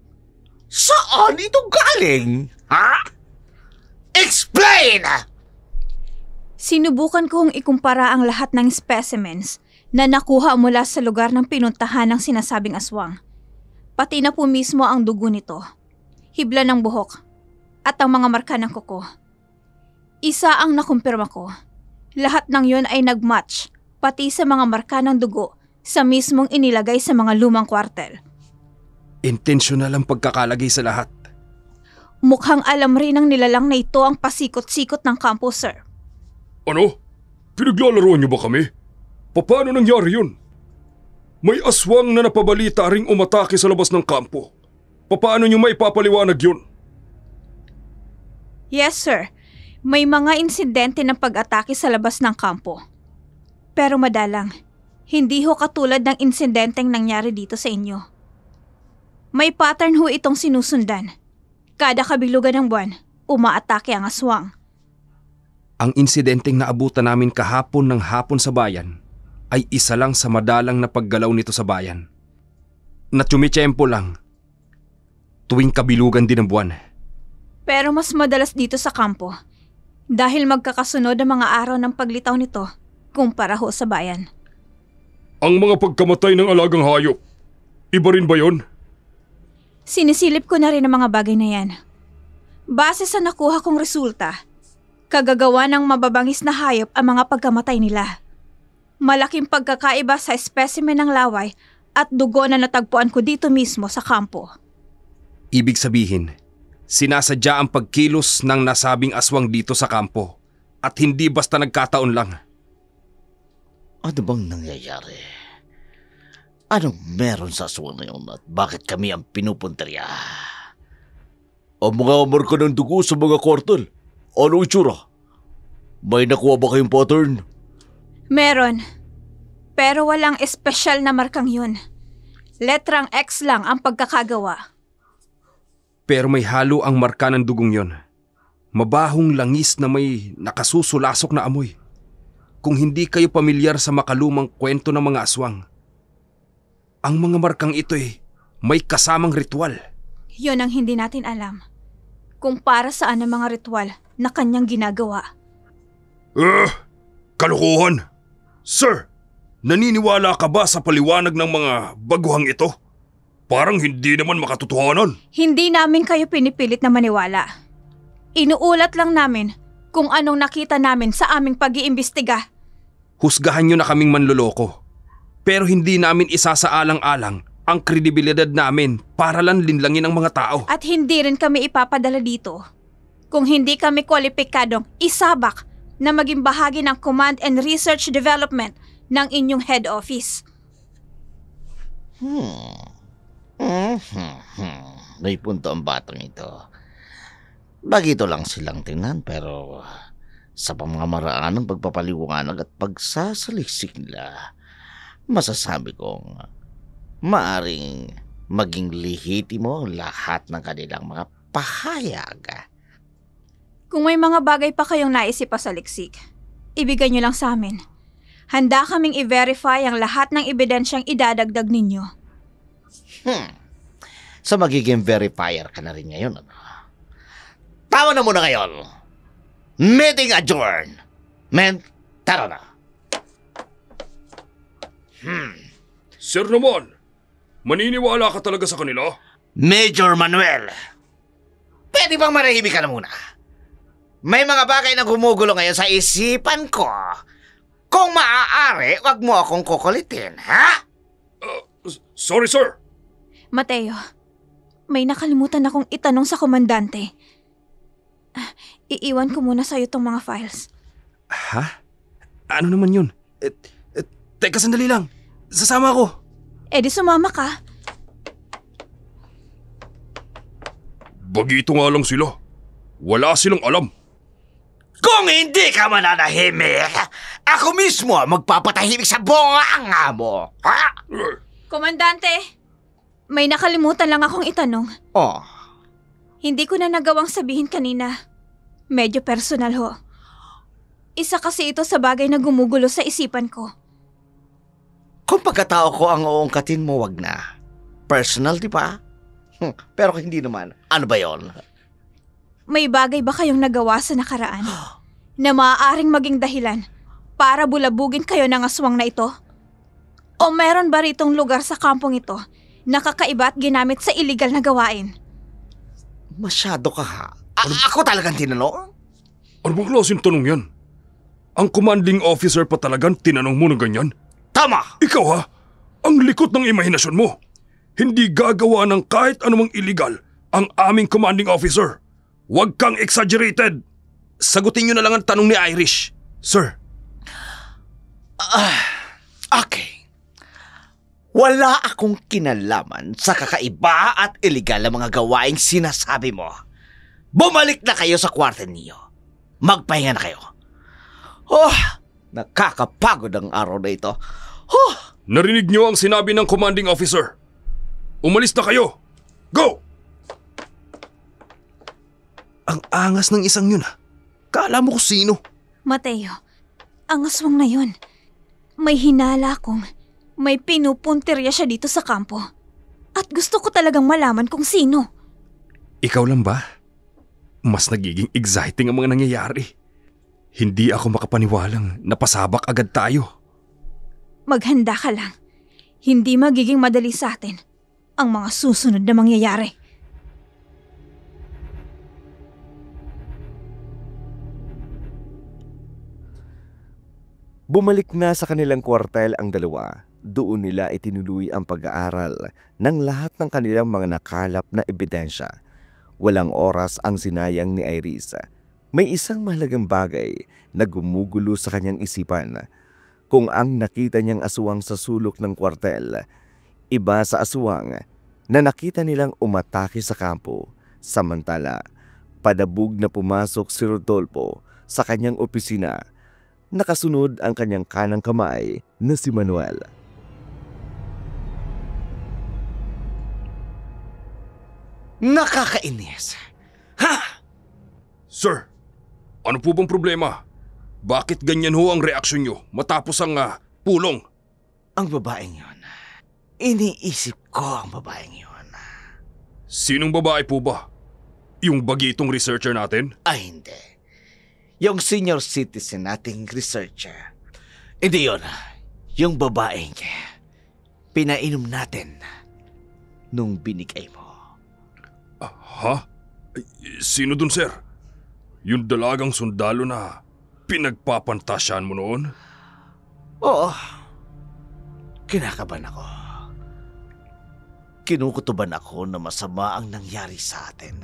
Saan ito galing? Ha? Explain! Sinubukan kong ikumpara ang lahat ng specimens na nakuha mula sa lugar ng pinuntahan ng sinasabing aswang. Pati na po mismo ang dugo nito, hibla ng buhok, at ang mga marka ng kuko. Isa ang nakumpirma ko. Lahat ng yon ay nagmatch, pati sa mga marka ng dugo sa mismong inilagay sa mga lumang kwartel. Intentional ang pagkakalagay sa lahat. Mukhang alam rin ng nilalang na ito ang pasikot-sikot ng kampo, sir. Ano? Pinaglalaroan niyo ba kami? Paano nangyari yun? May aswang na napabalita ring umatake sa labas ng kampo. Paano niyo maipapaliwanag yun? Yes, sir. May mga insidente ng pag-atake sa labas ng kampo. Pero madalang, hindi ho katulad ng insidenteng nangyari dito sa inyo. May pattern ho itong sinusundan. Kada kabilugan ng buwan, umaatake ang aswang. Ang insidenteng naabutan namin kahapon ng hapon sa bayan ay isa lang sa madalang na paggalaw nito sa bayan. Na tsumitsyempo lang tuwing kabilugan din ng buwan. Pero mas madalas dito sa kampo dahil magkakasunod ang mga araw ng paglitaw nito kumpara ho sa bayan. Ang mga pagkamatay ng alagang hayop, iba rin ba yon? Sinisilip ko na rin ang mga bagay na yan. Base sa nakuha kong resulta, kagagawa ng mababangis na hayop ang mga pagkamatay nila. Malaking pagkakaiba sa specimen ng laway at dugo na natagpuan ko dito mismo sa kampo. Ibig sabihin, sinasadya ang pagkilos ng nasabing aswang dito sa kampo at hindi basta nagkataon lang. Ano bang nangyayari? Anong meron sa aswang na yun at bakit kami ang pinupunteriya? Ang mga marka ng dugo sa mga kwartel, ano itsura? May nakuha ba kayong pattern? Meron. Pero walang espesyal na markang yun. Letrang X lang ang pagkakagawa. Pero may halo ang marka ng dugong yon. Mabahong langis na may nakasusulasok na amoy. Kung hindi kayo pamilyar sa makalumang kwento ng mga aswang, ang mga markang ito may kasamang ritual. Yun ang hindi natin alam. Kung para saan ang mga ritual na kanyang ginagawa. Kalokohan! Sir, naniniwala ka ba sa paliwanag ng mga baguhang ito? Parang hindi naman makatotohanan. Hindi namin kayo pinipilit na maniwala. Inuulat lang namin kung anong nakita namin sa aming pag-iimbestiga. Husgahan nyo na kaming manloloko. Pero hindi namin isasaalang-alang ang kredibilidad namin para lang linlangin ang mga tao. At hindi rin kami ipapadala dito kung hindi kami kwalipikadong isabak na maging bahagi ng Command and Research Development ng inyong head office. May punto ang batang ito. Bagito lang silang tingnan pero sa pamamaraan ng pagpapaliwanag at pagsasaliksik nila, masasabi kong maaring maging lehitimo lahat ng kanilang mga pahayag. Kung may mga bagay pa kayong naisip pa sa liksik, ibigay nyo lang sa amin. Handa kaming i-verify ang lahat ng ebidensyang idadagdag ninyo. So magiging verifier ka na rin ngayon. Ano? Tama na muna ngayon. Meeting adjourned. Men, tara na. Sir naman, maniniwala ka talaga sa kanila? Major Manuel, pwede bang marahimik ka na muna? May mga bagay na gumugulo ngayon sa isipan ko. Kung maaari, wag mo akong kukulitin, ha? Sorry, sir. Mateo, may nakalimutan akong itanong sa komandante. Iiwan ko muna sa'yo tong mga files. Ha? Ano naman yun? Teka, sandali lang. Sasama ako. Eh di sumama ka. Bagito nga lang sila. Wala silang alam. Kung hindi ka mananahimik, ako mismo magpapatahimik sa bunganga mo, ha? Komandante, may nakalimutan lang akong itanong. Oh. Hindi ko na nagawang sabihin kanina. Medyo personal ho. Isa kasi ito sa bagay na gumugulo sa isipan ko. Kung pagkatao ko ang uungkatin mo, wag na. Personal, di ba? Pero kung hindi naman, ano ba yon? May bagay ba kayong nagawa sa nakaraan na maaaring maging dahilan para bulabugin kayo ng aswang na ito? O meron ba ritong lugar sa kampong ito na kakaiba at ginamit sa illegal na gawain? Masyado ka ha. Ako talagang tinanong? Ano bang klaseng tanong yan? Ang commanding officer pa talagang tinanong mo ng ganyan? Tama! Ikaw ha? Ang likot ng imahinasyon mo. Hindi gagawa ng kahit anumang illegal ang aming commanding officer. Huwag kang exaggerated. Sagutin niyo na lang ang tanong ni Irish, sir. Okay. Wala akong kinalaman sa kakaiba at illegal na mga gawaing sinasabi mo. Bumalik na kayo sa kwarto niyo. Magpahinga na kayo. Nakakapagod ang araw na ito. Narinig niyo ang sinabi ng commanding officer. Umalis na kayo. Go! Ang angas ng isang yun ha. Kala mo kung sino. Mateo, ang aswang na yun. May hinala akong may pinupuntirya siya dito sa kampo. At gusto ko talagang malaman kung sino. Ikaw lang ba? Mas nagiging exciting ang mga nangyayari. Hindi ako makapaniwalang napasabak agad tayo. Maghanda ka lang. Hindi magiging madali sa atin ang mga susunod na mangyayari. Bumalik na sa kanilang kwartel ang dalawa. Doon nila itinuloy ang pag-aaral ng lahat ng kanilang mga nakalap na ebidensya. Walang oras ang sinayang ni Iris. May isang mahalagang bagay na gumugulo sa kanyang isipan. Kung ang nakita niyang aswang sa sulok ng kwartel, iba sa aswang na nakita nilang umatake sa kampo. Samantala, padabog na pumasok si Rodolfo sa kanyang opisina. Nakasunod ang kanyang kanang kamay na si Manuel. Nakakainis. Ha? Sir, ano po bang problema? Bakit ganyan ho ang reaksyon nyo matapos ang pulong? Ang babaeng yun. Iniisip ko ang babaeng yun. Sinong babae po ba? Yung bagitong researcher natin? Ay, hindi. Yung senior citizen nating researcher. Hindi yun. Yung babaeng pinainom natin nung binigay mo. Ha? Sino dun, sir? Yung dalagang sundalo na pinagpapantasyan mo noon? Oo. Kinakabahan ako. Kinukutuban ako na masama ang nangyari sa atin.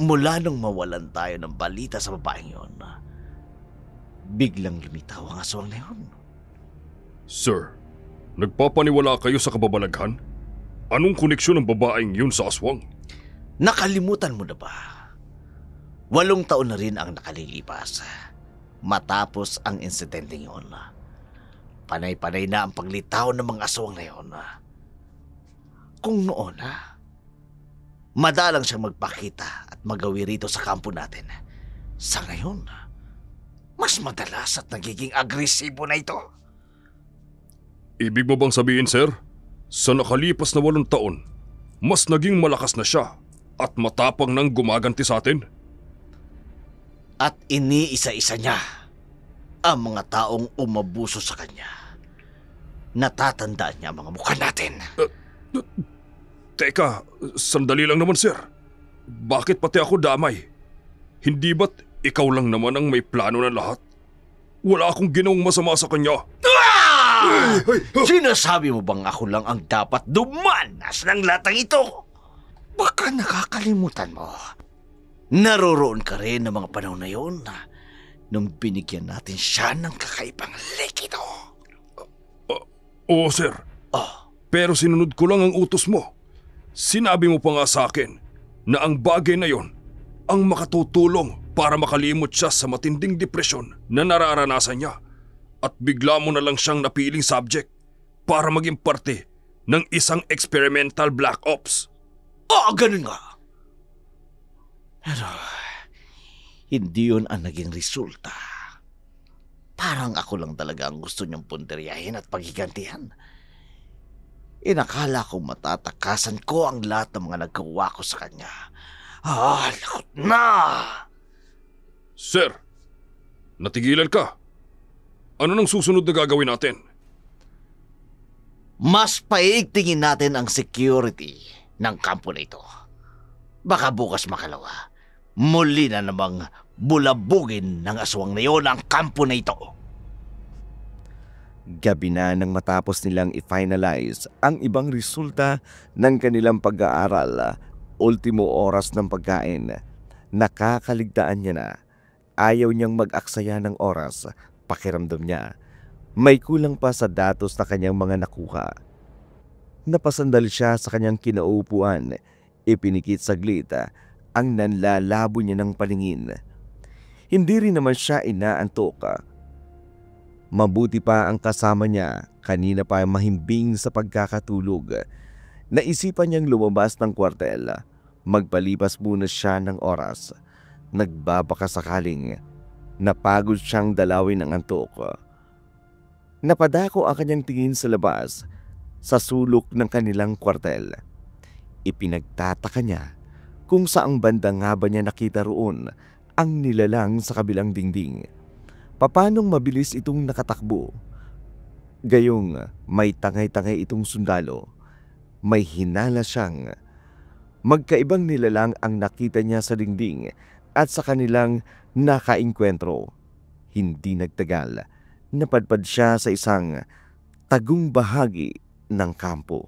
Mula nung mawalan tayo ng balita sa babaeng yun, biglang lumitaw ang aswang na yun. Sir, nagpapaniwala kayo sa kababalaghan? Anong koneksyon ng babaeng yun sa aswang? Nakalimutan mo na ba? 8 taon na rin ang nakalilipas matapos ang insidente yun. Panay-panay na ang paglitaw ng mga aswang na yun. Kung noon, madalang siyang magpakita at magawi rito sa kampo natin. Sa ngayon, mas madalas at nagiging agresibo na ito. Ibig mo bang sabihin, sir? Sa nakalipas na 8 taon, mas naging malakas na siya at matapang nang gumaganti sa atin? At iniisa-isa niya ang mga taong umabuso sa kanya. Natatandaan niya ang mga mukha natin. Teka, sandali lang naman, sir. Bakit pati ako damay? Hindi ba't ikaw lang naman ang may plano na lahat? Wala akong ginawang masama sa kanya. Sinasabi mo bang ako lang ang dapat dumanas ng latang ito? Baka nakakalimutan mo. Naroroon ka rin ng mga panahon na yun nung binigyan natin siya ng kakaibang likido. Oo, sir. Pero sinunod ko lang ang utos mo. Sinabi mo pa nga sa akin na ang bagay na yon ang makatutulong para makalimot siya sa matinding depresyon na nararanasan niya. At bigla mo na lang siyang napiling subject para maging parte ng isang experimental black ops. Ganun nga. Pero hindi yun ang naging resulta. Parang ako lang talaga ang gusto niyang punteriyahin at paghigantihan. Inakala ko matatakasan ko ang lahat ng mga nagkawa ko sa kanya. Lakot na! Sir, natigilan ka. Ano nang susunod na gagawin natin? Mas paigtingin natin ang security ng kampo na ito. Baka bukas makalawa, muli na namang bulabugin ng aswang na yon ang kampo na ito. Gabi na nang matapos nilang i-finalize ang ibang resulta ng kanilang pag-aaral. Ultimo oras ng pagkain. Nakakaligtaan niya na. Ayaw niyang mag-aksaya ng oras. Pakiramdam niya, may kulang pa sa datos na kanyang mga nakuha. Napasandal siya sa kanyang kinaupuan. Ipinikit saglit ang nanlalabo niya ng paningin. Hindi rin naman siya inaantok. Mabuti pa ang kasama niya, kanina pa mahimbing sa pagkakatulog. Naisipan niyang lumabas ng kwartel. Magpalipas muna siya ng oras. Nagbabaka sakaling napagod siyang dalawin ng antok. Napadako ang kanyang tingin sa labas, sa sulok ng kanilang kwartel. Ipinagtataka niya kung saang banda nga ba niya nakita roon ang nilalang sa kabilang dingding. Papanong mabilis itong nakatakbo? Gayong may tangay-tangay itong sundalo. May hinala siyang magkaibang nilalang ang nakita niya sa dingding at sa kanilang nakainkwentro. Hindi nagtagal, napadpad siya sa isang tagong bahagi ng kampo.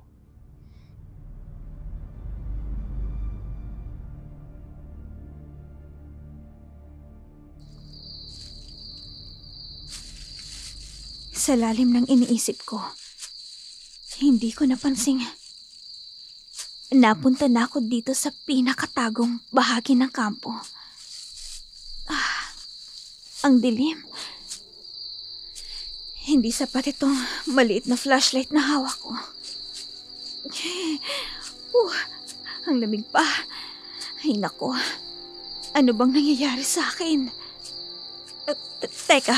Sa lalim ng iniisip ko, hindi ko napansing napunta na ako dito sa pinakatagong bahagi ng kampo. Ang dilim. Hindi sapat itong maliit na flashlight na hawak ko. Ang lamig pa. Ay nako, ano bang nangyayari sa akin? Teka,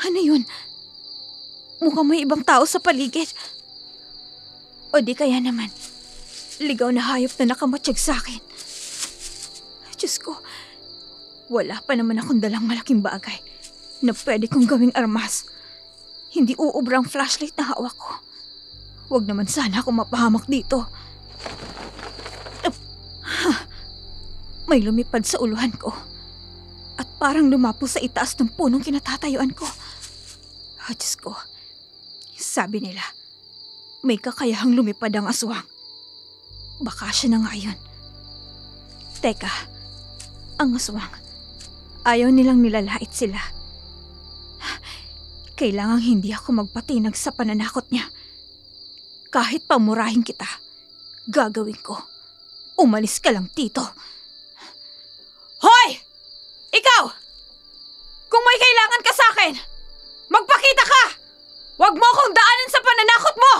ano yun? Mukhang may ibang tao sa paligid. O di kaya naman, ligaw na hayop na nakamatsyag sa akin. Diyos ko, wala pa naman akong dalang malaking bagay na pwede kong gawing armas. Hindi uubrang flashlight na hawak ko. Huwag naman sana ako mapahamak dito. May lumipad sa uluhan ko at parang lumapo sa itaas ng punong kinatatayuan ko. Diyos ko, sabi nila, may kakayahang lumipad ang aswang. Baka siya na nga yun. Teka, ang aswang, ayaw nilang nilalait sila. Kailangang hindi ako magpatinag sa pananakot niya. Kahit pamurahin kita, gagawin ko. Umalis ka lang, Tito. Hoy! Ikaw! Kung may kailangan ka sa akin, magpakita ka! Huwag mo akong daanin sa pananakot mo!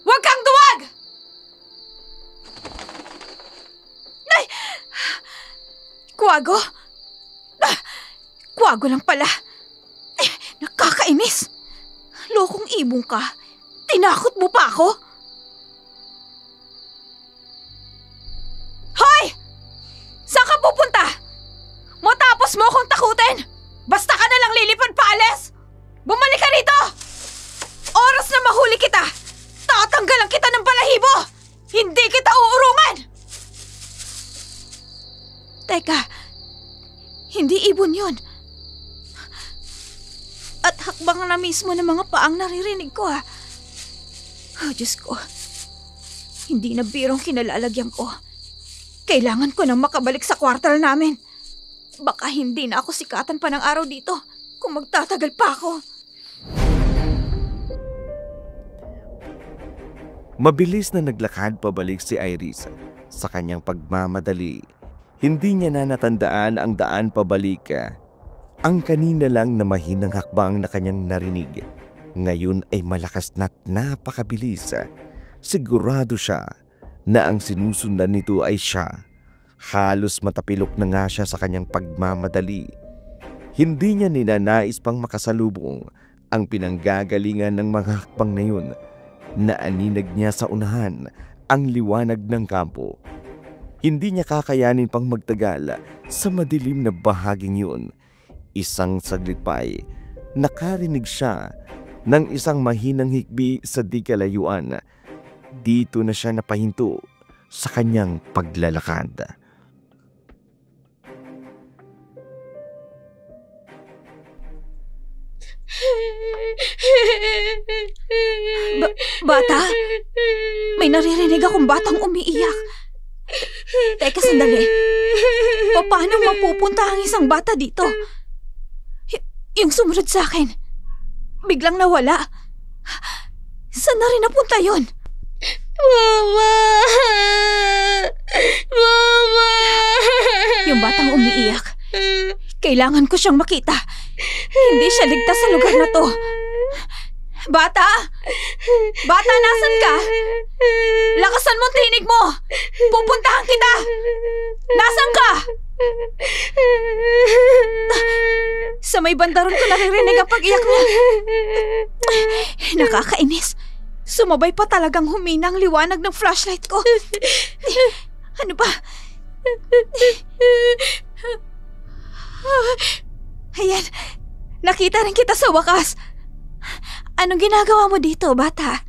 Huwag kang duwag! Ay! Kuwago? Kuwago lang pala. Nakakainis! Lokong ibong ka. Tinakot mo pa ako? Hoy! Saan ka pupunta? Matapos mo akong takutin! Basta ka na lang lilipad paalis! Bumalik ka rito! Oras na mahuli kita! Tatanggalan kita ng balahibo! Hindi kita uurungan! Teka, hindi ibon yun. At hakbang na mismo ng mga paang naririnig ko Diyos ko, hindi na birong kinalalagyan ko. Kailangan ko nang makabalik sa kwartal namin. Baka hindi na ako sikatan pa ng araw dito kung magtatagal pa ako. Mabilis na naglakad pabalik si Iris sa kanyang pagmamadali. Hindi niya na natandaan ang daan pabalik. Ang kanina lang na mahinang hakbang na kanyang narinig, ngayon ay malakas na't napakabilis. Sigurado siya na ang sinusundan nito ay siya. Halos matapilok na nga siya sa kanyang pagmamadali. Hindi niya ninanais pang makasalubong ang pinanggagalingan ng mga hakbang na yun na aninag niya sa unahan ang liwanag ng kampo. Hindi niya kakayanin pang magtagal sa madilim na bahaging yun. Isang saglit pa'y nakarinig siya ng isang mahinang hikbi sa di kalayuan. Dito na siya napahinto sa kanyang paglalakad. Bata? May naririnig akong batang umiiyak. Teka, sandali. Paano mapupunta ang isang bata dito? Yung sumunod sa akin, biglang nawala. Saan na rin napunta yun? Mama! Mama! Yung batang umiiyak. Kailangan ko siyang makita. Hindi siya ligtas sa lugar na to. Bata! Bata, nasan ka? Lakasan mo ang tinig mo! Pupuntahan kita! Nasan ka? Sa may bandaron ko naririnig ang pag-iyak niya. Nakakainis. Sumabay pa talagang humina ang liwanag ng flashlight ko. Ano ba? Ayan, nakita rin kita sa wakas. Anong ginagawa mo dito, bata?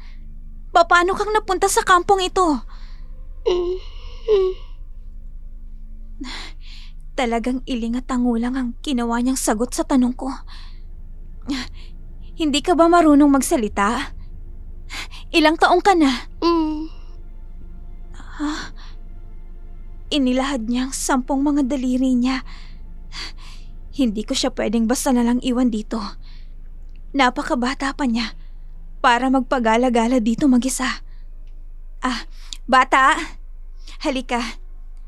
Paano kang napunta sa kampong ito? Talagang iling at tangulang ang ginawa niyang sagot sa tanong ko. Hindi ka ba marunong magsalita? Ilang taong ka na? Inilahad niya ang 10 mga daliri niya. Hindi ko siya pwedeng basta na lang iwan dito. Napakabata pa niya para magpagala-gala dito mag-isa. Bata, halika.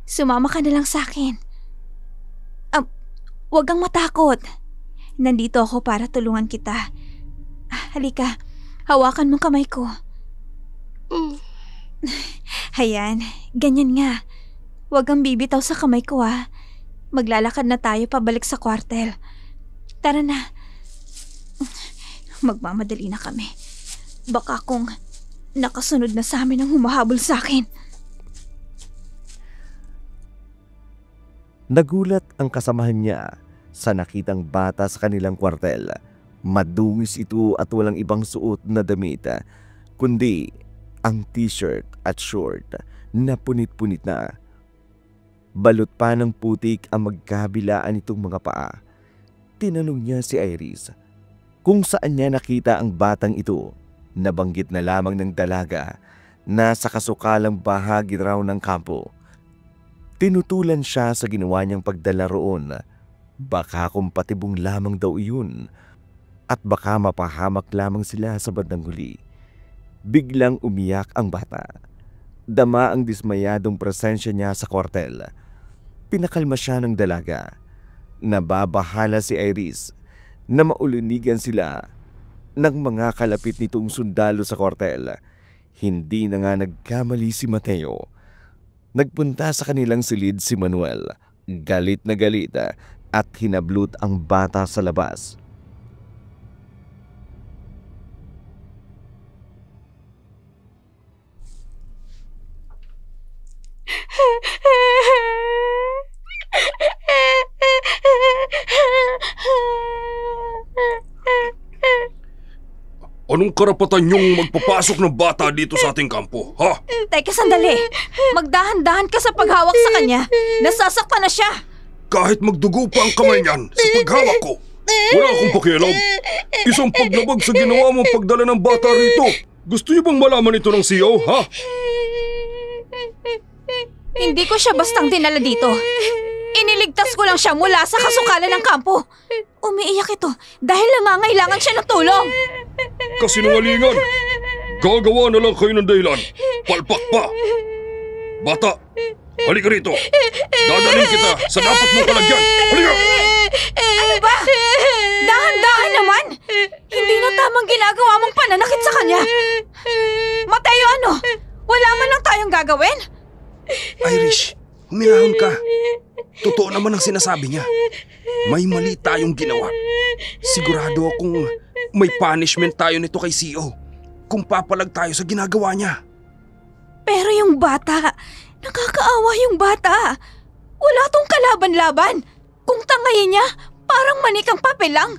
Sumama ka na lang sa akin. Huwag kang matakot. Nandito ako para tulungan kita. Halika, hawakan mo kamay ko. Ayan, ganyan nga. Huwag kang bibitaw sa kamay ko Maglalakad na tayo pabalik sa kwartel. Tara na. Magmamadali na kami. Baka kung nakasunod na sa amin ang humahabol sa akin. Nagulat ang kasamahan niya sa nakitang bata sa kanilang kwartel. Madungis ito at walang ibang suot na damit, kundi ang t-shirt at short na punit-punit na. Balot pa ng putik ang magkabilaan itong mga paa. Tinanong niya si Iris kung saan niya nakita ang batang ito. Nabanggit na lamang ng dalaga na sa kasukalang bahagi raw ng kampo. Tinutulan siya sa ginawa niyang pagdala roon. Baka kumpatibong lamang daw iyon at baka mapahamak lamang sila sa bandang huli. Biglang umiyak ang bata. Dama ang dismayadong presensya niya sa kwartel. Pinakalma siya ng dalaga. Nababahala si Iris na maulunigan sila ng mga kalapit nitong sundalo sa kwartel. Hindi na nga nagkamali si Mateo. Nagpunta sa kanilang silid si Manuel. Galit na galit at hinablut ang bata sa labas. Anong karapatan niyong magpapasok ng bata dito sa ating kampo, ha? Teka, sandali. Magdahan-dahan ka sa paghawak sa kanya. Nasasaktan na siya. Kahit magdugo pa ang kamay niyan sa paghawak ko, wala akong pakialam. Isang paglabag sa ginawa mong pagdala ng bata rito. Gusto niyo bang malaman ito ng CEO, ha? Hindi ko siya bastang dinala dito. Iniligtas ko lang siya mula sa kasukalan ng kampo. Umiiyak ito dahil nangangailangan siya ng tulong. Kasinungalingan! Gagawa na lang kayo ng dahilan. Palpak pa! Bata, halika rito. Dadalhin kita sa dapat mong kalagyan. Halika! Ano ba? Dahan-dahan naman! Hindi na tamang ginagawa mong pananakit sa kanya. Mateo, ano? Wala man lang tayong gagawin? Irish, humihahon ka. Totoo naman ang sinasabi niya. May mali tayong ginawa. Sigurado akong may punishment tayo nito kay CEO kung papalag tayo sa ginagawa niya. Pero yung bata, nakakaawa yung bata. Wala tong kalaban-laban. Kung tangayin niya, parang manikang papel lang.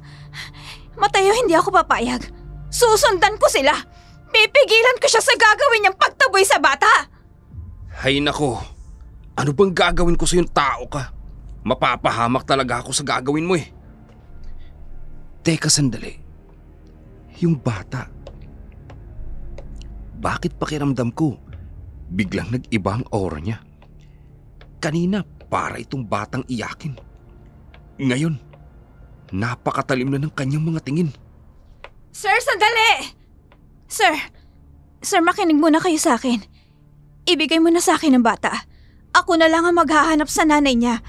Mateo, hindi ako papayag. Susundan ko sila. Pipigilan ko siya sa gagawin niyang pagtaboy sa bata. Hay nako, ano bang gagawin ko sa yung tao ka? Mapapahamak talaga ako sa gagawin mo eh. Teka sandali. Yung bata. Bakit pakiramdam ko biglang nag-iba ang aura niya? Kanina para itong batang iyakin. Ngayon, napakatalim na ng kanyang mga tingin. Sir, sandali! Sir, makinig muna kayo sa akin. Ibigay mo na sa akin ang bata. Ako na lang ang maghahanap sa nanay niya.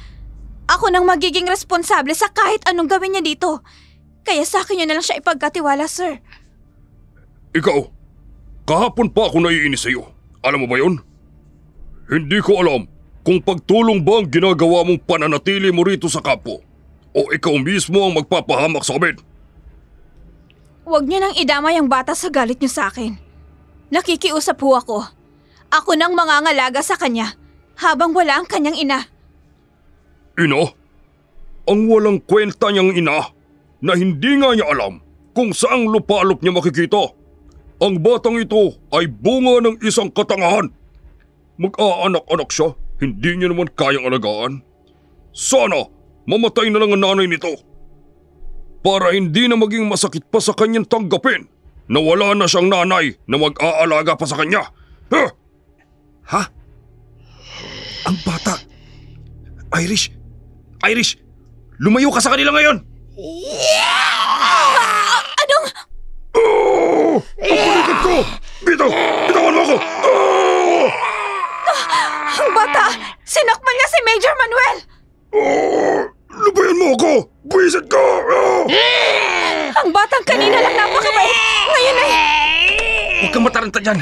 Ako nang magiging responsable sa kahit anong gawin niya dito. Kaya sa akin niyo na lang siya ipagkatiwala, sir. Ikaw, kahapon pa ako naiinis sa'yo. Alam mo ba yun? Hindi ko alam kung pagtulong ba ang ginagawa mong pananatili mo rito sa kampo o ikaw mismo ang magpapahamak sa amin. Huwag niyo nang idamay ang bata sa galit niyo sa akin. Nakikiusap ho ako. Ako nang mangangalaga sa kanya habang wala ang kanyang ina. Ina? Ang walang kwenta niyang ina na hindi nga niya alam kung saang lupalop niya makikita. Ang batang ito ay bunga ng isang katangahan. Mag-aanak-anak siya, hindi niya naman kayang alagaan. Sana mamatay na lang ang nanay nito. Para hindi na maging masakit pa sa kanyang tanggapin na wala na siyang nanay na mag-aalaga pa sa kanya. Ha? Ang bata. Irish! Lumayo ka sa kanila ngayon! Anong? Ang palikot ko! Bitawan mo ako! Ang bata! Sinakmal niya si Major Manuel! Lubayan mo ako! Buwisit ka! Ang batang kanina lang napakabait! Ngayon ay... Huwag kang mataranta dyan!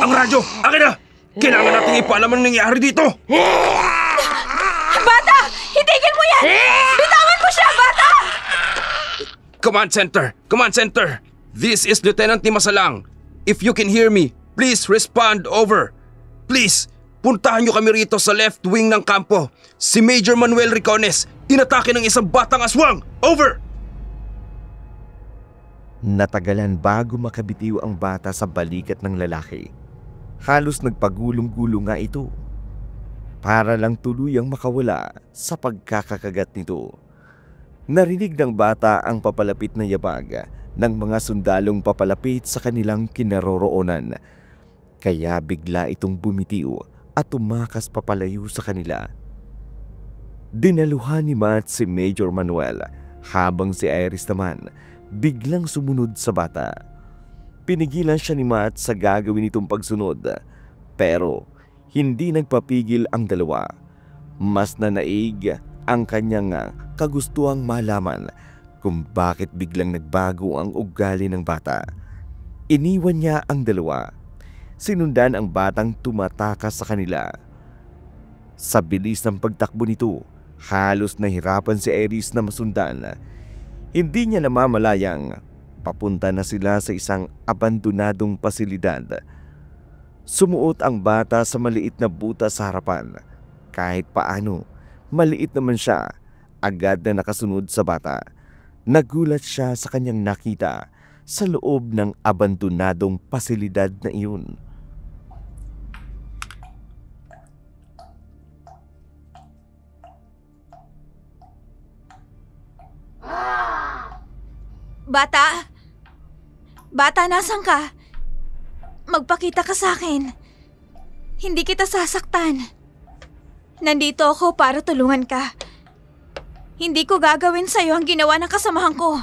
Ang radyo! Akin na! Kailangan natin ipaalam ang nangyari dito! Bata! Hitigil mo yan! Bitawan mo siya, bata! Command Center! This is Lieutenant Timasalang. If you can hear me, please respond, over. Please, puntahan niyo kami rito sa left wing ng kampo. Si Major Manuel Ricones, inatake ng isang batang aswang. Over! Natagalan bago makabitiw ang bata sa balikat ng lalaki. Halos nagpagulong-gulong nga ito. Para lang tuluyang makawala sa pagkakakagat nito. Narinig ng bata ang papalapit na yabag ng mga sundalong papalapit sa kanilang kinaroroonan. Kaya bigla itong bumitiw at tumakas papalayo sa kanila. Dinaluhan ni Matt si Major Manuel habang si Iris naman biglang sumunod sa bata. Pinigilan siya ni Matt sa gagawin nitong pagsunod pero hindi nagpapigil ang dalawa. Mas nanaig ang kanyang kagustuhang malaman kung bakit biglang nagbago ang ugali ng bata. Iniwan niya ang dalawa. Sinundan ang batang tumatakas sa kanila. Sa bilis ng pagtakbo nito, halos nahirapan si Iris na masundan. Hindi niya namamalayang papunta na sila sa isang abandonadong pasilidad. Sumuot ang bata sa maliit na butas sa harapan. Kahit paano, maliit naman siya, agad na nakasunod sa bata. Nagulat siya sa kanyang nakita sa loob ng abandonadong pasilidad na iyon. Bata! Bata, nasan ka? Magpakita ka sa akin. Hindi kita sasaktan. Nandito ako para tulungan ka. Hindi ko gagawin sa'yo ang ginawa ng kasamahan ko.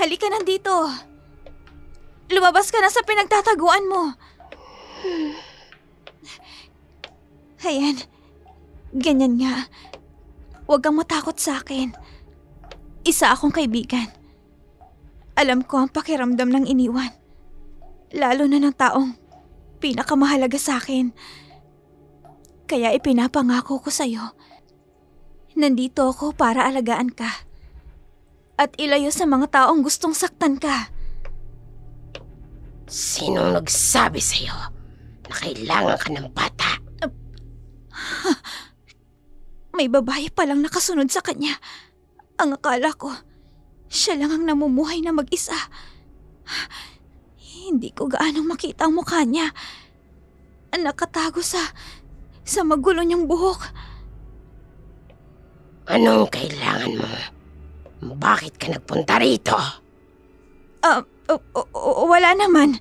Halika nandito. Lumabas ka na sa pinagtataguan mo. Ayan. Ganyan nga. Huwag kang matakot sa akin. Isa akong kaibigan. Alam ko ang pakiramdam ng iniwan. Lalo na ng taong pinakamahalaga sa akin. Kaya ipinapangako ko sa'yo. Nandito ako para alagaan ka. At ilayo sa mga taong gustong saktan ka. Sinong nagsabi sa'yo na kailangan ka ng bata? May babae palang nakasunod sa kanya. Ang akala ko, siya lang ang namumuhay na mag-isa. Hindi ko gaanong makita ang mukha niya. Nakatago sa magulo niyang buhok. Anong kailangan mo? Bakit ka nagpunta rito? Wala naman.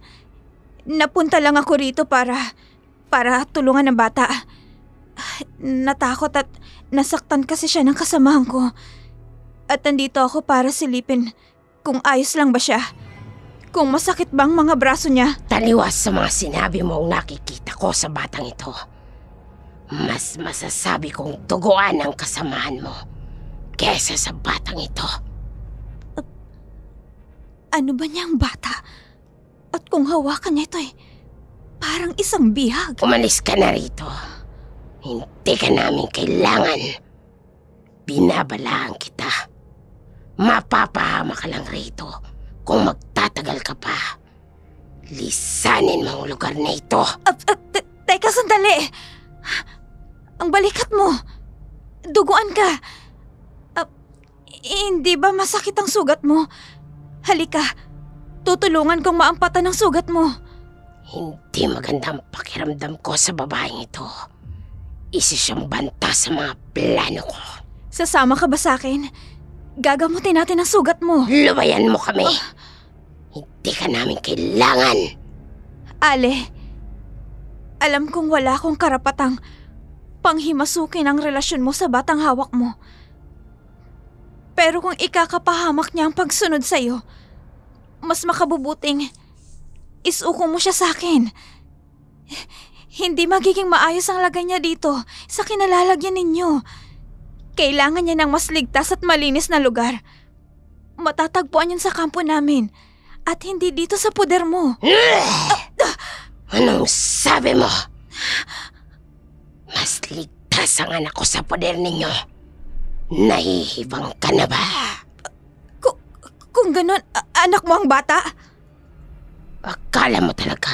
Napunta lang ako rito para tulungan ng bata. Natakot at nasaktan kasi siya ng kasamahan ko. At nandito ako para silipin kung ayos lang ba siya. Kung masakit bang mga braso niya. Taliwas sa mga sinabi mo ang nakikita ko sa batang ito. Mas masasabi kong tuguan ang kasamahan mo kesa sa batang ito. Ano ba niyang bata? At kung hawakan niya ito parang isang bihag. Umalis ka na rito. Hindi ka namin kailangan. Binabalaan kita. Mapapahama ka lang rito kung magtatagal ka pa. Lisanin mo ang lugar na ito. Teka, sandali. Ang balikat mo. Duguan ka. Hindi ba masakit ang sugat mo? Halika, tutulungan kong maampatan ang sugat mo. Hindi maganda ang pakiramdam ko sa babaeng ito. Isa siyang banta sa mga plano ko. Sasama ka ba sa akin? Gagamutin natin ang sugat mo. Lubayan mo kami. Hindi ka namin kailangan. Ale, alam kong wala akong karapatang panghimasukin ang relasyon mo sa batang hawak mo. Pero kung ikakapahamak niya ang pagsunod sa'yo, mas makabubuting isuko mo siya sa akin. Hindi magiging maayos ang lagay niya dito sa kinalalagyan ninyo. Kailangan niya ng mas ligtas at malinis na lugar. Matatagpuan yun sa kampo namin at hindi dito sa puder mo. Anong sabi mo? Mas ligtas ang anak ko sa poder ninyo. Nahihibang ka na ba? Kung ganon, anak mo ang bata? Akala mo talaga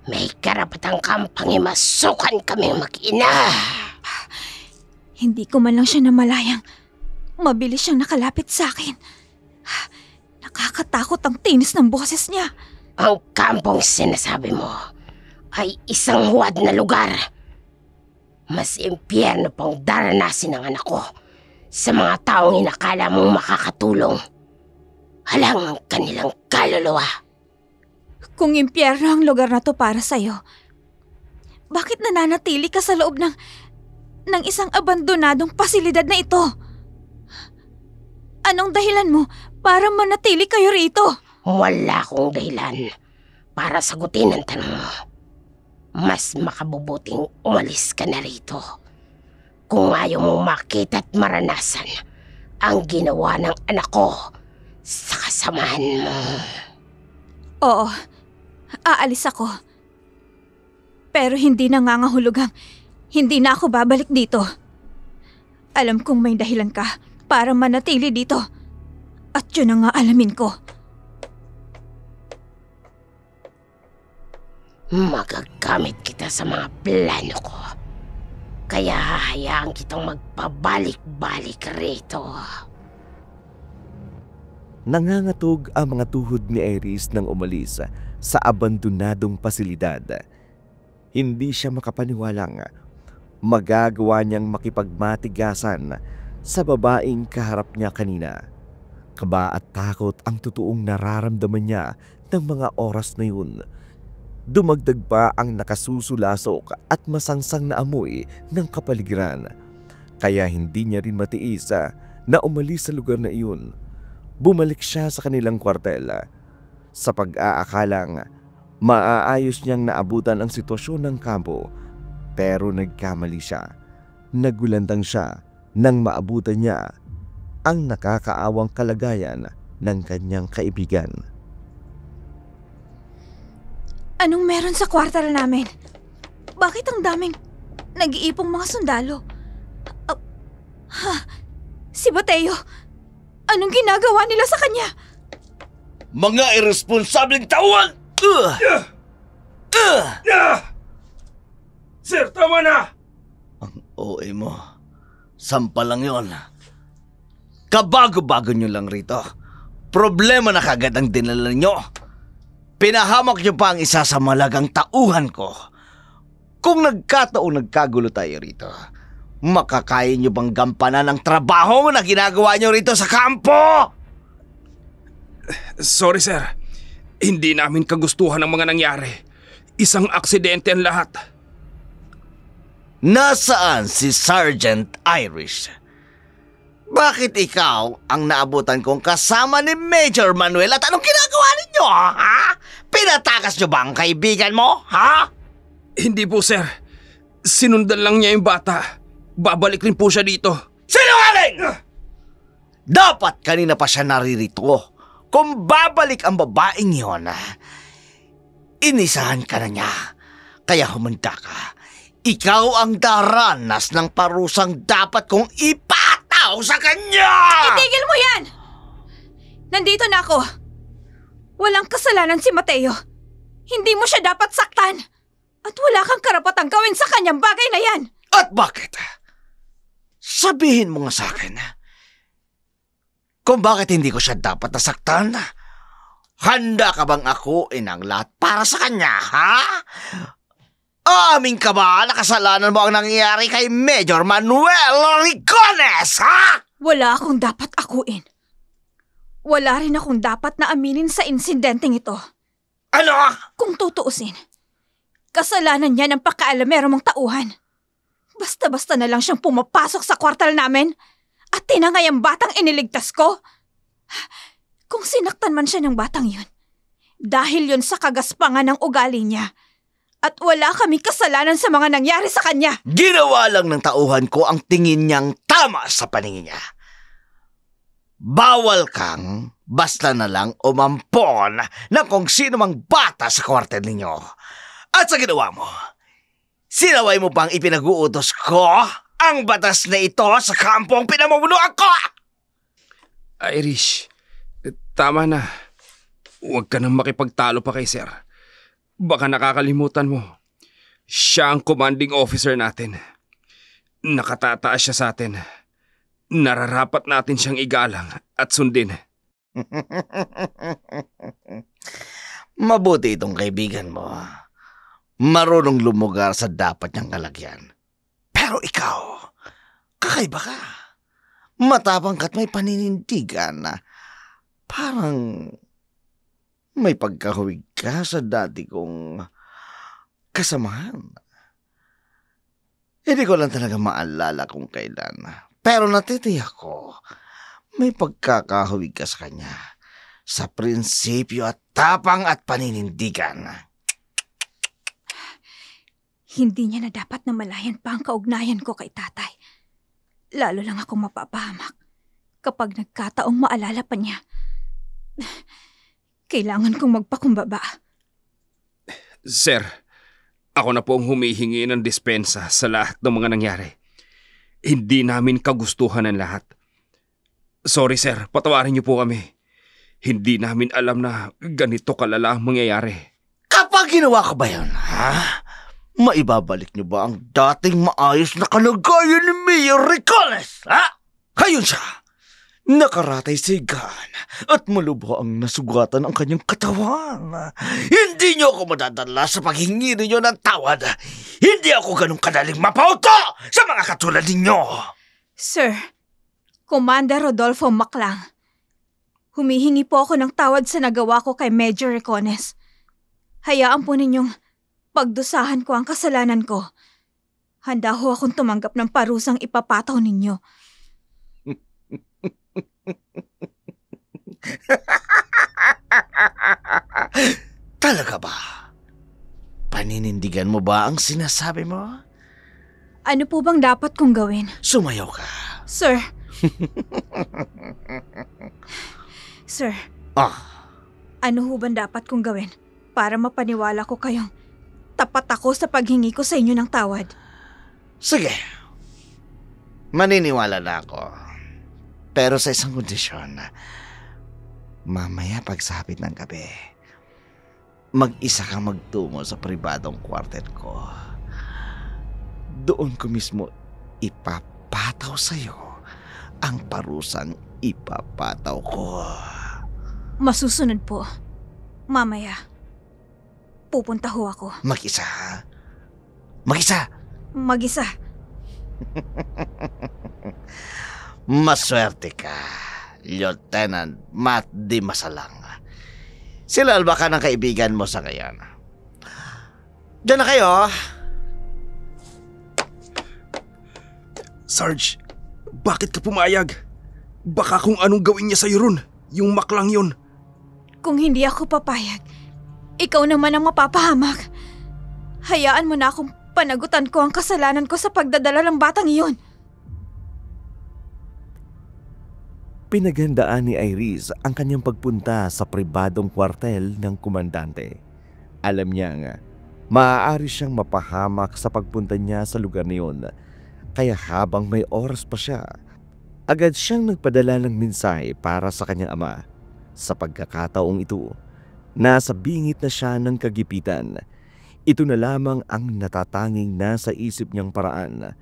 may karapatang kang pangimasukan kaming mag-ina. Hindi ko man lang siya namalayang mabilis siyang nakalapit sa akin. Nakakatakot ang tinis ng boses niya. Ang kampong sinasabi mo ay isang huwad na lugar. Mas impyerno pang daranasin ng anak ko sa mga taong inakala mong makakatulong. Halang ang kanilang kaluluwa. Kung impyerno ang lugar na to para sa'yo, bakit nananatili ka sa loob ng isang abandonadong pasilidad na ito? Anong dahilan mo para manatili kayo rito? Wala akong dahilan para sagutin ang tanong mo. Mas makabubuting umalis ka na rito. Kung ayaw mong makita at maranasan ang ginawa ng anak ko sa kasamahan mo. Oo, aalis ako. Pero hindi nangangahulugang hindi na ako babalik dito. Alam kong may dahilan ka para manatili dito. At yun ang alamin ko. Magagamit kita sa mga plano ko. Kaya hahayaan kitang magpabalik-balik rito. Nangangatog ang mga tuhod ni Iris nang umalis sa abandonadong pasilidad. Hindi siya makapaniwalang magagawa niyang makipagmatigasan sa babaeng kaharap niya kanina. Kaba at takot ang totoong nararamdaman niya ng mga oras na yun. Dumagdag pa ang nakasusulasok at masangsang na amoy ng kapaligiran. Kaya hindi niya rin matiis na umalis sa lugar na iyon. Bumalik siya sa kanilang kwartel. Sa pag-aakalang maaayos niyang naabutan ang sitwasyon ng kampo. Pero nagkamali siya. Nagulantang siya nang maabutan niya ang nakakaawang kalagayan ng kanyang kaibigan. Anong meron sa kwartal namin? Bakit ang daming nag-iipong mga sundalo. Si Mateo, anong ginagawa nila sa kanya? Mga irresponsableng tauhan! Sir, tama na! Ang OA mo. Sampa lang yon. Kabago-bago nyo lang rito. Problema na kagad ang dinala nyo. Pinahamak nyo pa ang isa sa malagang tauhan ko. Kung nagkataong nagkagulo tayo rito, makakaya nyo bang gampanan ang trabaho na ginagawa nyo rito sa kampo? Sorry sir, hindi namin kagustuhan ang mga nangyari. Isang aksidente ang lahat. Nasaan si Sergeant Irish? Bakit ikaw ang naabutan kong kasama ni Major Manuel at anong ginagawa ninyo, ha? Pinatakas nyo ba ang kaibigan mo, ha? Hindi po sir, sinundan lang niya yung bata. Babalik rin po siya dito. Sinungaling! Dapat kanina pa siya naririto. Kung babalik ang babaeng yon, inisahan ka na niya. Kaya humanda ka. Ikaw ang daranas ng parusang dapat kong ipataw sa kanya! Itigil mo yan! Nandito na ako. Walang kasalanan si Mateo. Hindi mo siya dapat saktan. At wala kang karapatang gawin sa kanyang bagay na yan. At bakit? Sabihin mo nga sa akin kung bakit hindi ko siya dapat nasaktan. Handa ka bang akuin ang lahat para sa kanya, ha? Amin ka ba na kasalanan mo ang nangyayari kay Major Manuel Ricones, ha? Wala akong dapat akuin. Wala rin akong dapat na aminin sa insidenteng ito. Ano? Kung tutuusin, kasalanan niya ng pakaalamero mong tauhan. Basta-basta na lang siyang pumapasok sa kwartal namin at tinangay ang batang iniligtas ko. Kung sinaktan man siya ng batang yun, dahil yun sa kagaspangan ng ugali niya. At wala kami kasalanan sa mga nangyari sa kanya. Ginawa lang ng tauhan ko ang tingin niyang tama sa paningin niya. Bawal kang basta na lang umampon ng kung sino mang bata sa kwartel ninyo. At sa ginawa mo, sinaway mo pang ipinag-uutos ko ang batas na ito sa kampong pinamumunuan ko! Irish, tama na. Huwag ka nang makipagtalo pa kay sir. Baka nakakalimutan mo. Siya ang commanding officer natin. Nakatataas siya sa atin. Nararapat natin siyang igalang at sundin. Mabuti itong kaibigan mo. Marunong lumugar sa dapat niyang kalagyan. Pero ikaw, kakaiba ka. Matapang ka't may paninindigan na parang may pagkahuwig ka sa dati kong kasamahan. Hindi ko lang talaga maalala kung kailan. Pero natitiyak ko, may pagkakahuwig ka sa kanya. Sa prinsipyo at tapang at paninindigan. Hindi niya na dapat na malayan pa ang kaugnayan ko kay tatay. Lalo lang akong mapapahamak kapag nagkataong maalala pa niya. Kailangan kong magpakumbaba. Sir, ako na po ang humihingi ng dispensa sa lahat ng mga nangyari. Hindi namin kagustuhan ang lahat. Sorry sir, patawarin niyo po kami. Hindi namin alam na ganito kalala ang mangyayari. Kapag ginawa ko ba yun, ha? Maibabalik niyo ba ang dating maayos na kalagayan ni Mayor Ricones, ha? Hayun siya! Nakaratay sigan at malubha ang nasugatan ang kanyang katawan. Hindi niyo ako madadala sa paghingi ninyo ng tawad. Hindi ako ganun kadaling mapauto sa mga katulad ninyo. Sir, Commander Rodolfo Maclang, humihingi po ako ng tawad sa nagawa ko kay Major Ricones. Hayaan po ninyong pagdusahan ko ang kasalanan ko. Handa ho akong tumanggap ng parusang ipapataw ninyo. Talaga ba? Paninindigan mo ba ang sinasabi mo? Ano po bang dapat kong gawin? Sumayaw ka. Sir. Sir. Ano ho bang dapat kong gawin para mapaniwala ko kayong tapat ako sa paghingi ko sa inyo ng tawad? Sige. Maniniwala na ako. Pero sa isang kondisyon. Mamaya pagsapit ng gabi, mag-isa kang magtungo sa pribadong kwartel ko. Doon ko mismo ipapataw sa'yo ang parusang ipapataw ko. Masusunod po. Mamaya. Pupunta ho ako. Mag-isa, ha? Mag-isa! Mag-isa. Maswerte ka, Lieutenant Matt Di Masalang. Sila ba ka ng kaibigan mo sa ngayon? Diyan na kayo. Sarge, bakit ka pumayag? Baka kung anong gawin niya sa'yo ron, yung maklang yun. Kung hindi ako papayag, ikaw naman ang mapapahamak. Hayaan mo na akong panagutan ko ang kasalanan ko sa pagdadala ng batang iyon. Pinaghandaan ni Iris ang kanyang pagpunta sa pribadong kwartel ng komandante. Alam niya nga, maaari siyang mapahamak sa pagpunta niya sa lugar niyon. Kaya habang may oras pa siya, agad siyang nagpadala ng mensahe para sa kanyang ama. Sa pagkakataong ito, nasa bingit na siya ng kagipitan. Ito na lamang ang natatanging nasa isip niyang paraan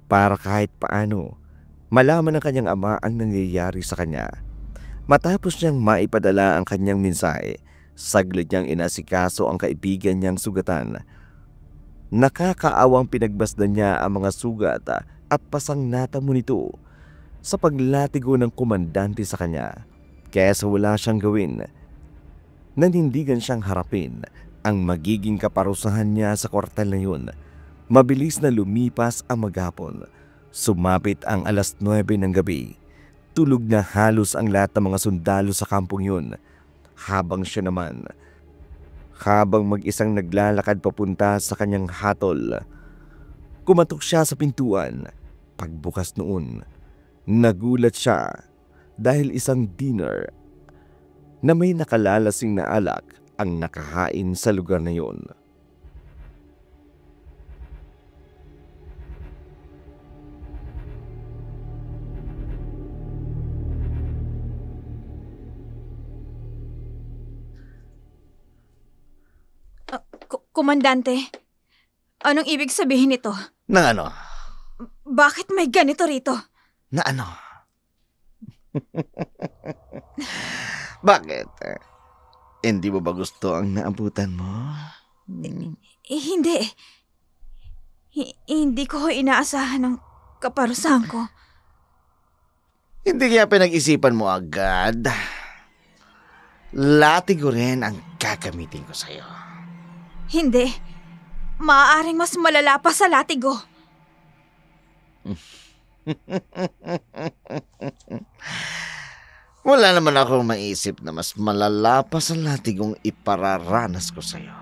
para kahit paano malaman ng kanyang ama ang nangyayari sa kanya. Matapos niyang maipadala ang kanyang mensahe, saglit niyang inasikaso ang kaibigan niyang sugatan. Nakakaawang pinagbasdan niya ang mga sugat at pasang natamo nito sa paglatigo ng komandante sa kanya. Kaya sa wala siyang gawin, nanindigan siyang harapin ang magiging kaparusahan niya sa kwartel na yun. Mabilis na lumipas ang maghapon. Sumapit ang 9:00 ng gabi. Tulog na halos ang lahat ng mga sundalo sa kampong yun. Habang mag-isang naglalakad papunta sa kanyang hatol, kumatok siya sa pintuan. Pagbukas noon, nagulat siya dahil isang dinner na may nakalalasing na alak ang nakahain sa lugar na yun. Komandante, anong ibig sabihin nito? Na ano? Bakit may ganito rito? Na ano? Bakit? Hindi mo ba gusto ang naabutan mo? Hindi. Hindi ko inaasahan ang kaparusahan ko. Hindi kaya pinag-isipan mo agad? Latigo rin ang gagamitin ko sa'yo. Hindi. Maaaring mas malala pa sa latigo. Wala naman akong maisip na mas malala pa sa latigong ipararanas ko sa'yo.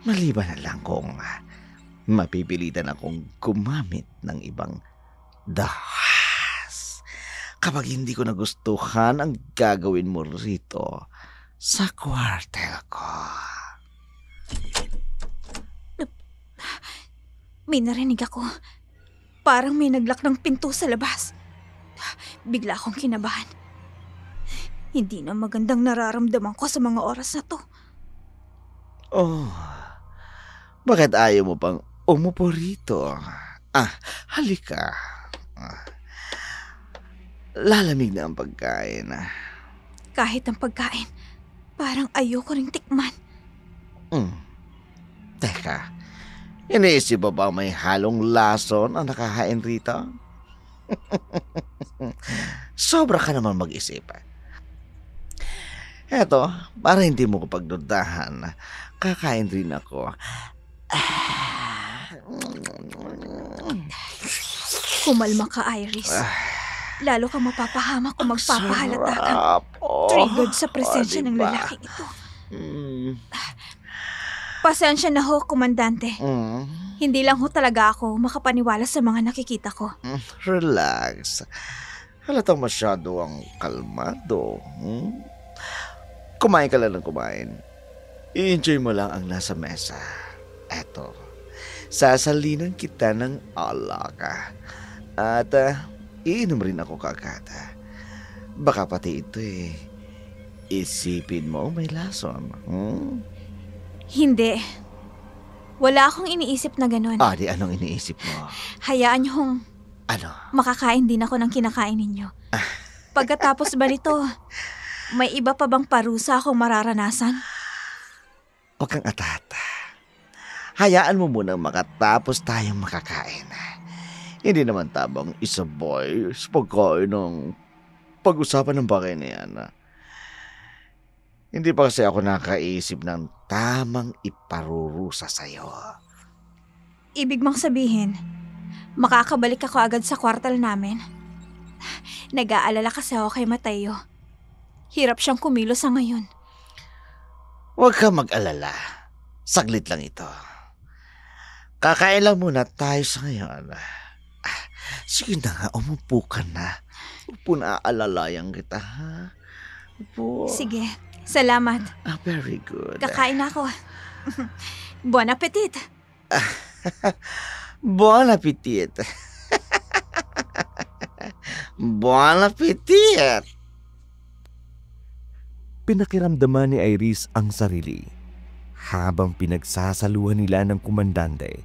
Maliban na lang kung mapipilitan akong gumamit ng ibang dahas kapag hindi ko nagustuhan ang gagawin mo rito sa kwartel ko. May narinig ako. Parang may naglak ng pinto sa labas. Bigla akong kinabahan. Hindi na magandang nararamdaman ko sa mga oras na to. Oh, bakit ayaw mo pang umupo rito? Halika. Lalamig na ang pagkain. Kahit ang pagkain, parang ayoko ring tikman. Teka, iniisip mo ba may halong lason ang nakahain rito? Sobra ka naman mag-isip. Eto, para hindi mo ko pagdudahan, kakain rin ako. Kumalma ka, Iris. Lalo kang mapapahamak kung magpapahalata kang triggered sa presensya ng lalaking ito. Pasensya na ho, komandante. Hindi lang ho talaga ako makapaniwala sa mga nakikita ko. Relax. Halatang masyado ang kalmado. Kumain ka lang ng kumain. I-enjoy mo lang ang nasa mesa. Eto, Sasalinan kita ng alak. At iinom rin ako kagad. Baka pati ito isipin mo may lason. Hindi. Wala akong iniisip na ganun. Di anong iniisip mo? Hayaan niyo hong Ano? makakain din ako ng kinakain ninyo. Pagkatapos ba nito, may iba pa bang parusa akong mararanasan? Huwag kang atata. Hayaan mo munang makatapos tayong makakain. Hindi naman tabang isabay sa pagkain ng pag-usapan ng bagay na yan. Hindi pa kasi ako nakaisip ng tamang iparurusa sa'yo. Ibig mong sabihin, makakabalik ako agad sa kwartal namin? Nag-aalala kasi ako kay Mateo. Hirap siyang kumilos sa ngayon. Huwag ka mag-alala. Saglit lang ito. Kakain lang muna tayo sa ngayon. Sige na nga, umupo ka na. Huwag po naaalalayan kita, ha? Upo. Sige, salamat. Very good. Kakain na ako. Bon appetit. Bon appetit. Bon appetit. Pinakiramdaman ni Iris ang sarili habang pinagsasaluhan nila ng komandante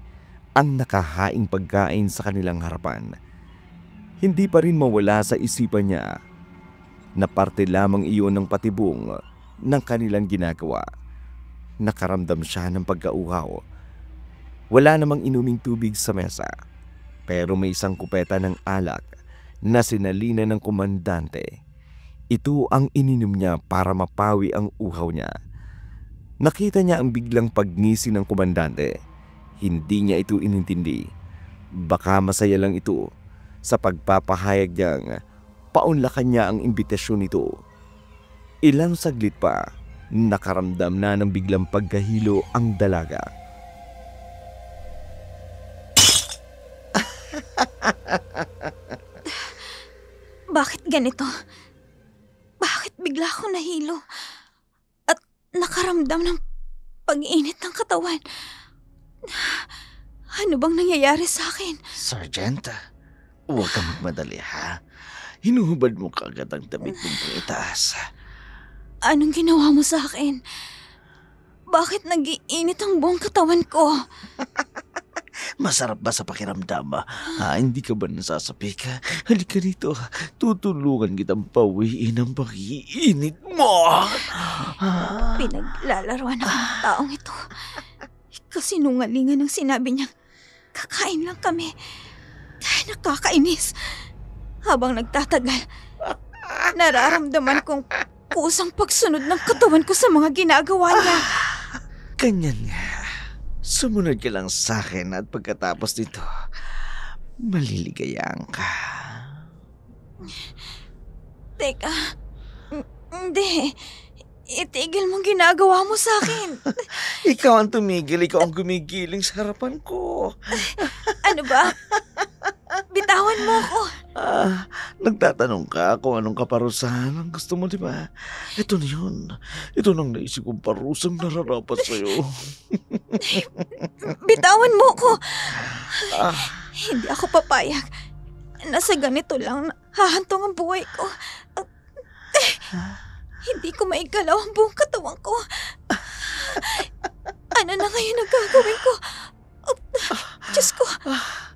ang nakahaing pagkain sa kanilang harapan. Hindi pa rin mawala sa isipan niya na parte lamang iyon ng patibong ng kanilang ginagawa. Nakaramdam siya ng pagkauhaw. Wala namang inuming tubig sa mesa, pero may isang kupeta ng alak na sinalina ng komandante. Ito ang ininom niya para mapawi ang uhaw niya. Nakita niya ang biglang pagngisi ng komandante. Hindi niya ito inintindi. Baka masaya lang ito sa pagpapahayag niyang paunlakan niya ang imbitasyon nito. Ilang saglit pa, nakaramdam na ng biglang pagkahilo ang dalaga. Bakit ganito? Bakit bigla akong nahilo? At nakaramdam ng pag-init ng katawan? Ano bang nangyayari sa akin? Sergeant, huwag kang magmadali, ha? Hinuhubad mo kaagad ang damit mong itaas. Anong ginawa mo sa akin? Bakit nag-iinit ang buong katawan ko? Masarap ba sa pakiramdam? Hindi ka ba nasasapi ka? Halika dito. Tutulungan kitang pawiin ang pag-iinit mo. Pinaglalaroan ako ng taong ito. Kasinungalingan ang sinabi niya. Kakain lang kami. Nakakainis. Habang nagtatagal, nararamdaman kong kusang pagsunod ng katawan ko sa mga ginagawa niya. Ganyan nga. Sumunod ka lang sa akin at pagkatapos nito, maliligayan ka. Teka, hindi. Itigil mong ginagawa mo sa akin. Ikaw ang tumigil, ikaw ang gumigiling sa harapan ko. Ano ba? Bitawan mo ako. Nagtatanong ka kung anong kaparusahan ang gusto mo, di ba? Ito na yun. Ito nang naisip kong parusang nararapat sa'yo. Bitawan mo ako. Hindi ako papayag. Nasa ganito lang hahantong ang buhay ko. Hindi ko maigalaw ang buong katawan ko. Ano na ngayon ang gagawin ko? Diyos ko,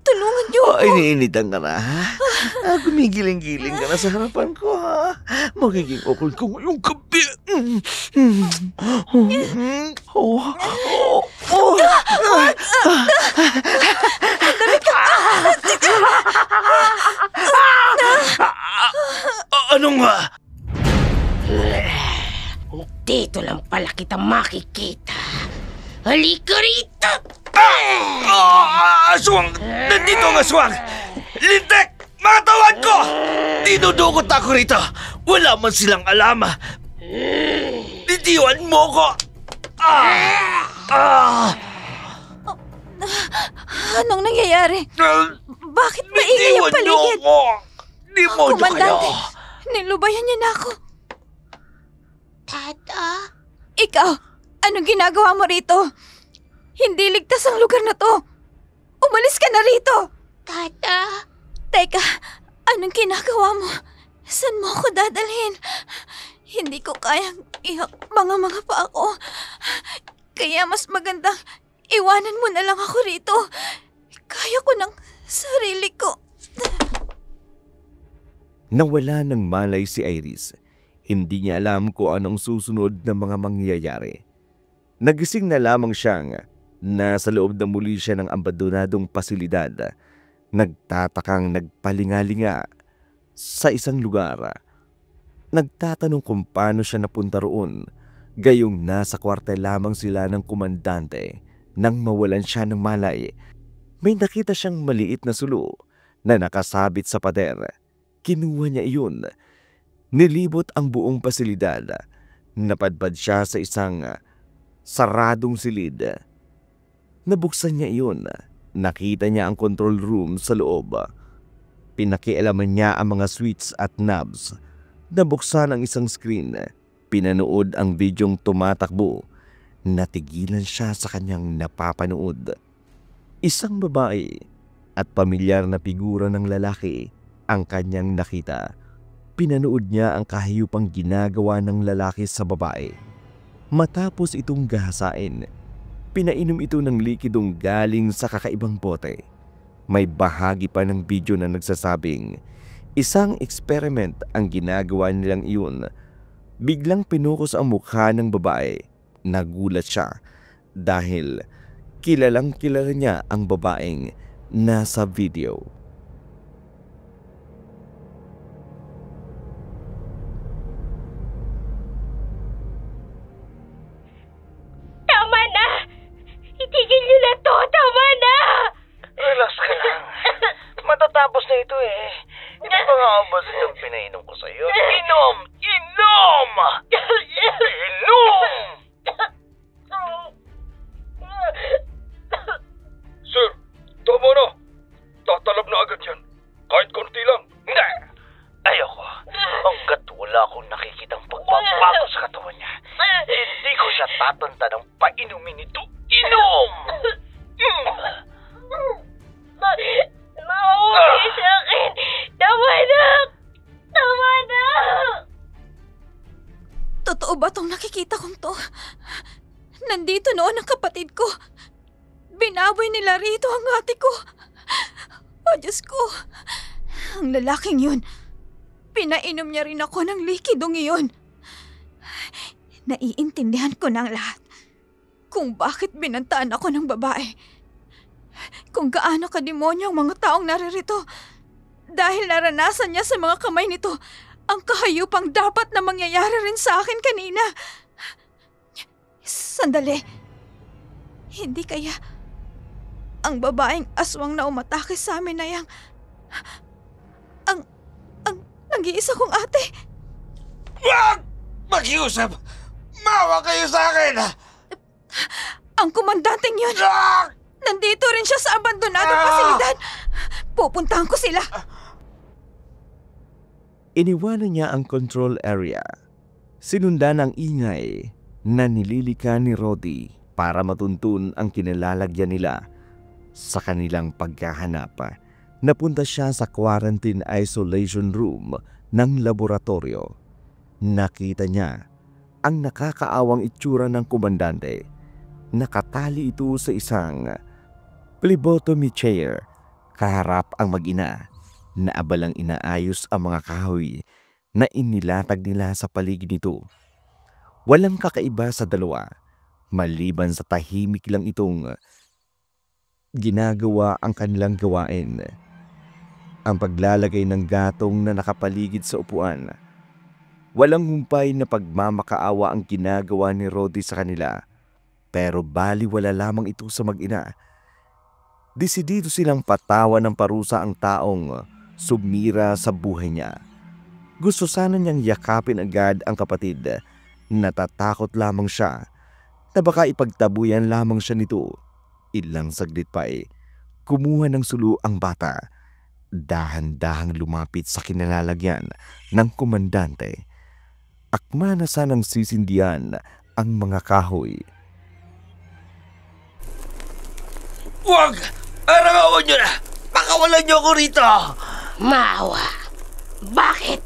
tulungan niyo ako. Iniinitan ka na, ha? Gumigiling-giling ka na sa harapan ko, ha? Magiging okay ko ngayong gabi. Ano nga? Dito lang pala kita makikita. Halika rito! Aswang! Nandito ang aswang! Lintek! Mga tawad ko! Dinudukot ako rito! Wala man silang alam! Ditiwan mo ko! Anong nangyayari? Bakit maingay ang paligid? Demonyo Komandante, kayo! nilubayan niya na ako. Tata? Ikaw, anong ginagawa mo rito? Hindi ligtas ang lugar na to. Umalis ka na rito! Tata! Teka, anong ginagawa mo? Saan mo ako dadalhin? Hindi ko kayang mga pa ako. Kaya mas magandang iwanan mo na lang ako rito. Kaya ko ng sarili ko. Nawala ng malay si Iris. Hindi niya alam kung anong susunod na mga mangyayari. Nagising na lamang siyang nasa loob na muli siya ng abandonadong pasilidad. Nagtatakang nagpalingalinga sa isang lugar. Nagtatanong kung paano siya napunta roon. Gayong nasa kwartel lamang sila ng komandante nang mawalan siya ng malay. May nakita siyang maliit na sulo na nakasabit sa pader. Kinuha niya iyon. Nilibot ang buong pasilidad. Napadpad siya sa isang saradong silid. Nabuksan niya iyon. Nakita niya ang control room sa loob. Pinakialaman niya ang mga switch at knobs. Nabuksan ang isang screen. Pinanood ang bidyong tumatakbo. Natigilan siya sa kanyang napapanood. Isang babae at pamilyar na figura ng lalaki ang kanyang nakita. Pinanood niya ang kahiyupang ginagawa ng lalaki sa babae. Matapos itong gahasain, pinainom ito ng likidong galing sa kakaibang bote. May bahagi pa ng video na nagsasabing isang experiment ang ginagawa nilang iyon. Biglang pinukos ang mukha ng babae. Nagulat siya dahil kilalang kilala niya ang babaeng nasa video. Tama na! Itigil niyo na to! Tama na! Relax ka lang. Matatapos na ito eh. Hindi pa nga ubos itong pinainom ko sa'yo. Inom! Inom! Inom! Sir, tama na. Tatalab na agad yan. Kahit konti lang. Hindi! Ayoko. Hanggat wala akong nakikitang pagbabago sa katawan niya, hindi ko siya tatanda ng painumin ito. Inom! Nauwi sa akin! Tama na! Tama na! Totoo ba tong nakikita kong to? Nandito noon ang kapatid ko. Binaboy nila rito ang ate ko. O Diyos ko, ang lalaking yun, pinainom niya rin ako ng likidong iyon. Naiintindihan ko na ang lahat kung bakit binantaan ako ng babae. Kung gaano kademonyo ang mga taong naririto. Dahil naranasan niya sa mga kamay nito ang kahayupang dapat na mangyayari rin sa akin kanina. Sandali. Hindi kaya ang babaeng aswang na umatake sa amin na yang ang nag-iisa kong ate? Wag! Mag-iusap! Mawa kayo sa akin! Ang komandanteng yun! Ah! Nandito rin siya sa abandonadong pasilidad! Pupuntahan ko sila! Iniwanan niya ang control area. Sinundan ang ingay na nililika ni Rodi para matuntun ang kinalalagyan nila. Sa kanilang paghahanap, napunta siya sa quarantine isolation room ng laboratorio. Nakita niya ang nakakaawang itsura ng komandante. Nakatali ito sa isang phlebotomy chair. Kaharap ang mag-ina na abalang inaayos ang mga kahoy na inilatag nila sa paligid nito. Walang kakaiba sa dalawa, maliban sa tahimik lang itong ginagawa ang kanilang gawain. Ang paglalagay ng gatong na nakapaligid sa upuan. Walang humpay na pagmamakaawa ang ginagawa ni Rodi sa kanila, pero baliwala lamang ito sa mag-ina. Desidido silang patawan ng parusa ang taong sumira sa buhay niya. Gusto sana niyang yakapin agad ang kapatid. Natatakot lamang siya na baka ipagtabuyan lamang siya nito. Ilang saglit pa kumuha ng sulo ang bata. Dahan-dahang lumapit sa kinalalagyan ng komandante. Akma na sanang sisindihan ang mga kahoy. Wag! Arangawan nyo na! Pakawalan nyo ako rito! Maawa. Bakit?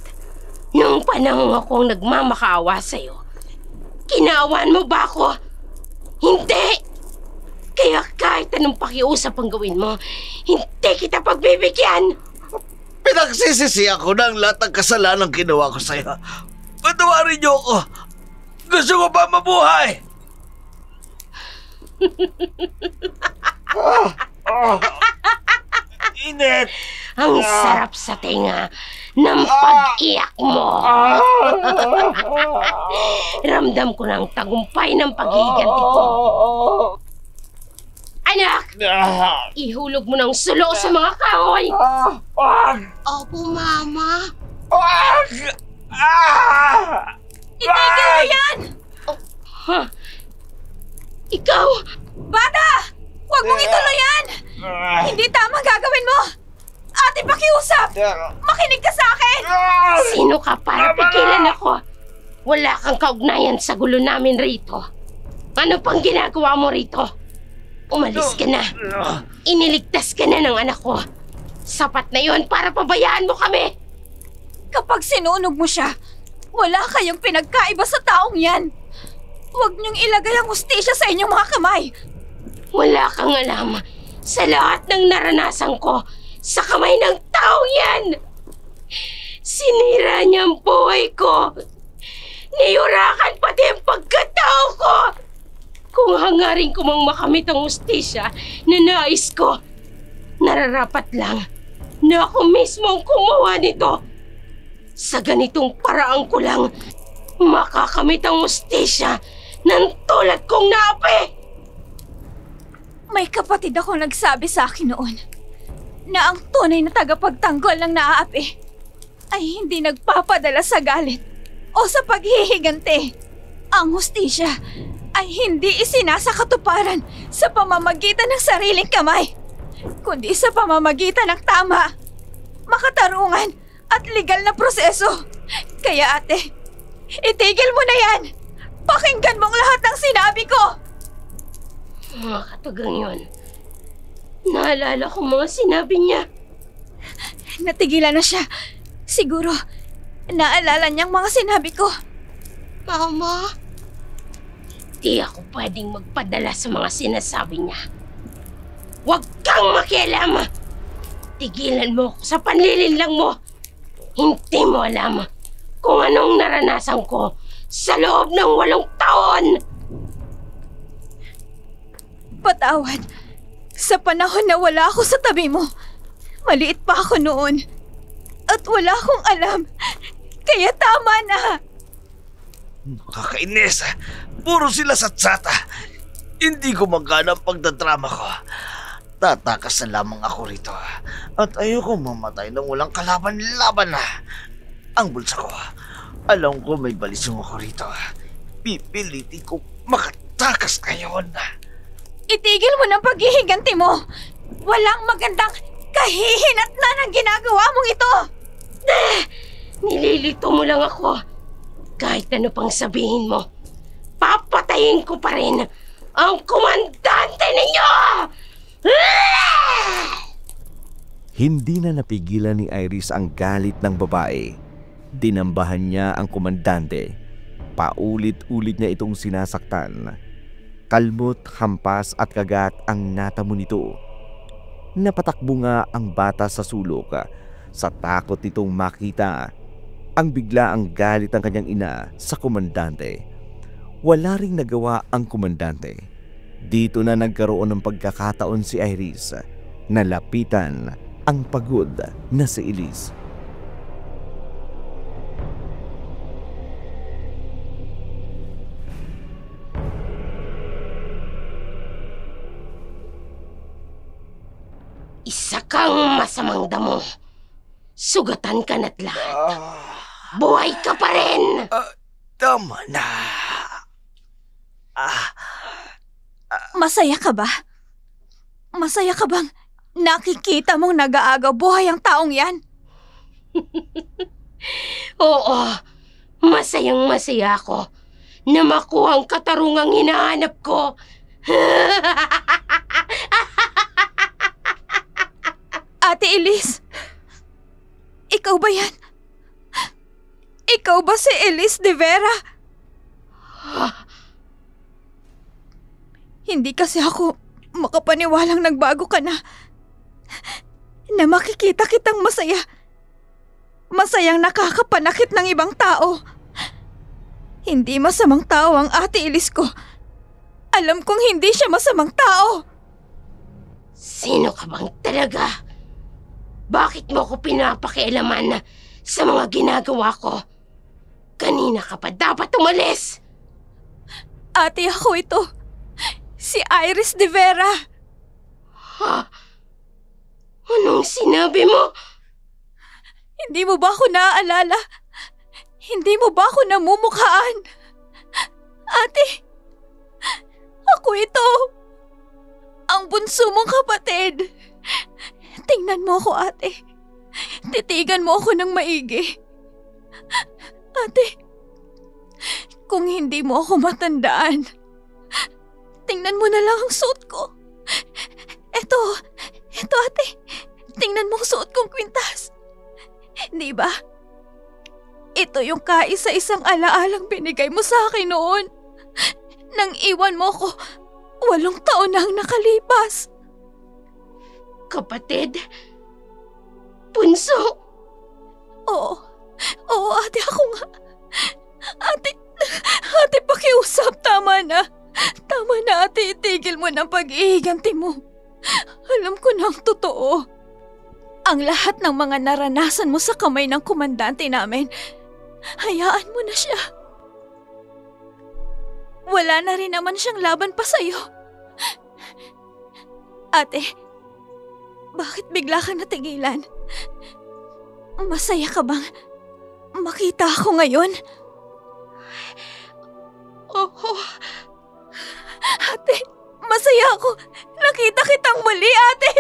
Nung panahon akong nagmamakaawa sa'yo, kinaawan mo ba ako? Hindi! Kaya kahit anong pakiusap ang gawin mo, hindi kita pagbibigyan! Pinagsisisi ako ng lahat ng kasalanan ginawa ko sa'yo. Patawarin niyo ako! Gusto ko pa mabuhay! Init! Ang sarap sa tinga ng pag-iyak mo. Ramdam ko ng tagumpay ng paghihiganti ko. Anak! Ihulog mo ng sulo sa mga kahoy! Opo, Mama. Itigil mo yan! Ikaw! Bata! Huwag mong ituloy yan! Hindi tama gagawin mo! Ate, pakiusap! Makinig ka sa akin! Sino ka para pigilan ako? Wala kang kaugnayan sa gulo namin rito. Ano pang ginagawa mo rito? Umalis ka na. Iniligtas ka na ng anak ko. Sapat na yon para pabayaan mo kami. Kapag sinunog mo siya, wala kayong pinagkaiba sa taong yan. Huwag niyong ilagay ang hustisya sa inyong mga kamay. Wala kang alam sa lahat ng naranasan ko sa kamay ng taong yan. Sinira niya ang buhay ko. Niyurakan pati ang pagkatao ko. Kung hangarin ko mang makamit ang hustisya na nais ko, nararapat lang na ako mismo ang gumawa nito. Sa ganitong paraan ko lang makakamit ang hustisya ng tulad kong naapi. May kapatid ako nagsabi sa akin noon na ang tunay na tagapagtanggol ng naaapi ay hindi nagpapadala sa galit o sa paghihiganti. Ang hustisya ay hindi isinasakatuparan sa pamamagitan ng sariling kamay, kundi sa pamamagitan ng tama, makatarungan at legal na proseso. Kaya ate, itigil mo na yan! Pakinggan mong lahat ng sinabi ko! Mga katagang yun, naalala ko mga sinabi niya. Natigilan na siya. Siguro, naalala niyang mga sinabi ko. Mama? Di ako pwedeng magpadala sa mga sinasabi niya. Huwag kang makialam! Tigilan mo ako sa panlilinlang mo. Hindi mo alam kung anong naranasan ko sa loob ng 8 taon. Patawad. Sa panahon na wala ako sa tabi mo, maliit pa ako noon. At wala akong alam. Kaya tama na. Kakainis! Puro sila satsata. Hindi ko magana ang pagdadrama ko. Tatakas na lamang ako rito. At ayoko mamatay nang walang kalaban-laban na. Ang bulsa ko, alam ko may balisong ako rito. Pipilitin ko makatakas ngayon. Itigil mo ng paghihiganti mo. Walang magandang kahihinatnan ang ginagawa mong ito. Nililito mo lang ako. Kahit ano pang sabihin mo, papatayin ko pa rin ang komandante ninyo! Hindi na napigilan ni Iris ang galit ng babae. Dinambahan niya ang komandante. Paulit-ulit niya itong sinasaktan. Kalmot, hampas at kagat ang natamo nito. Napatakbo nga ang bata sa sulok sa takot nitong makita ang biglaang galit ng kanyang ina sa komandante. Wala ring nagawa ang komandante. Dito na nagkaroon ng pagkakataon si Iris na lapitan ang pagod na si Elise. Isa kang masamang damo. Sugatan ka na't lahat. Buhay ka pa rin! Tama na. Masaya ka ba? Masaya ka bang nakikita mong nag-aagaw buhay ang taong yan? Oo, masayang masaya ako na makuha ang katarungang hinahanap ko. Ate Elise! Ikaw ba yan? Ikaw ba si Elise de Vera? Hindi kasi ako makapaniwalang nagbago ka na. Na makikita kitang masaya. Masayang nakakapanakit ng ibang tao. Hindi masamang tao ang Ate Elise ko. Alam kong hindi siya masamang tao. Sino ka bang talaga? Bakit mo ako pinapakialaman sa mga ginagawa ko? Kanina ka pa dapat umalis! Ate, ako ito. Si Iris de Vera. Ha? Anong sinabi mo? Hindi mo ba ako naaalala? Hindi mo ba ako namumukhaan? Ate, ako ito. Ang bunso mong kapatid. Tingnan mo ako, ate. Titigan mo ako ng maigi. Ate, kung hindi mo ako matandaan, tingnan mo na lang ang suot ko. Ito ate. Tingnan mo ang suot kong kwintas. Di ba? Ito yung kaisa-isang alaalang binigay mo sa akin noon. Nang iwan mo ko, 8 taon na ang nakalipas. Kapatid? Bunso? Oo, ate, ako nga. Ate, pakiusap. Tama na. Tama na, ate. Itigil mo ng pag-iiganti mo. Alam ko na ang totoo. Ang lahat ng mga naranasan mo sa kamay ng komandante namin, hayaan mo na siya. Wala na rin naman siyang laban pa sa'yo. Ate, bakit bigla kang natigilan? Masaya ka bang makita ako ngayon? Oo. Ate, masaya ako. Nakita kitang muli, ate.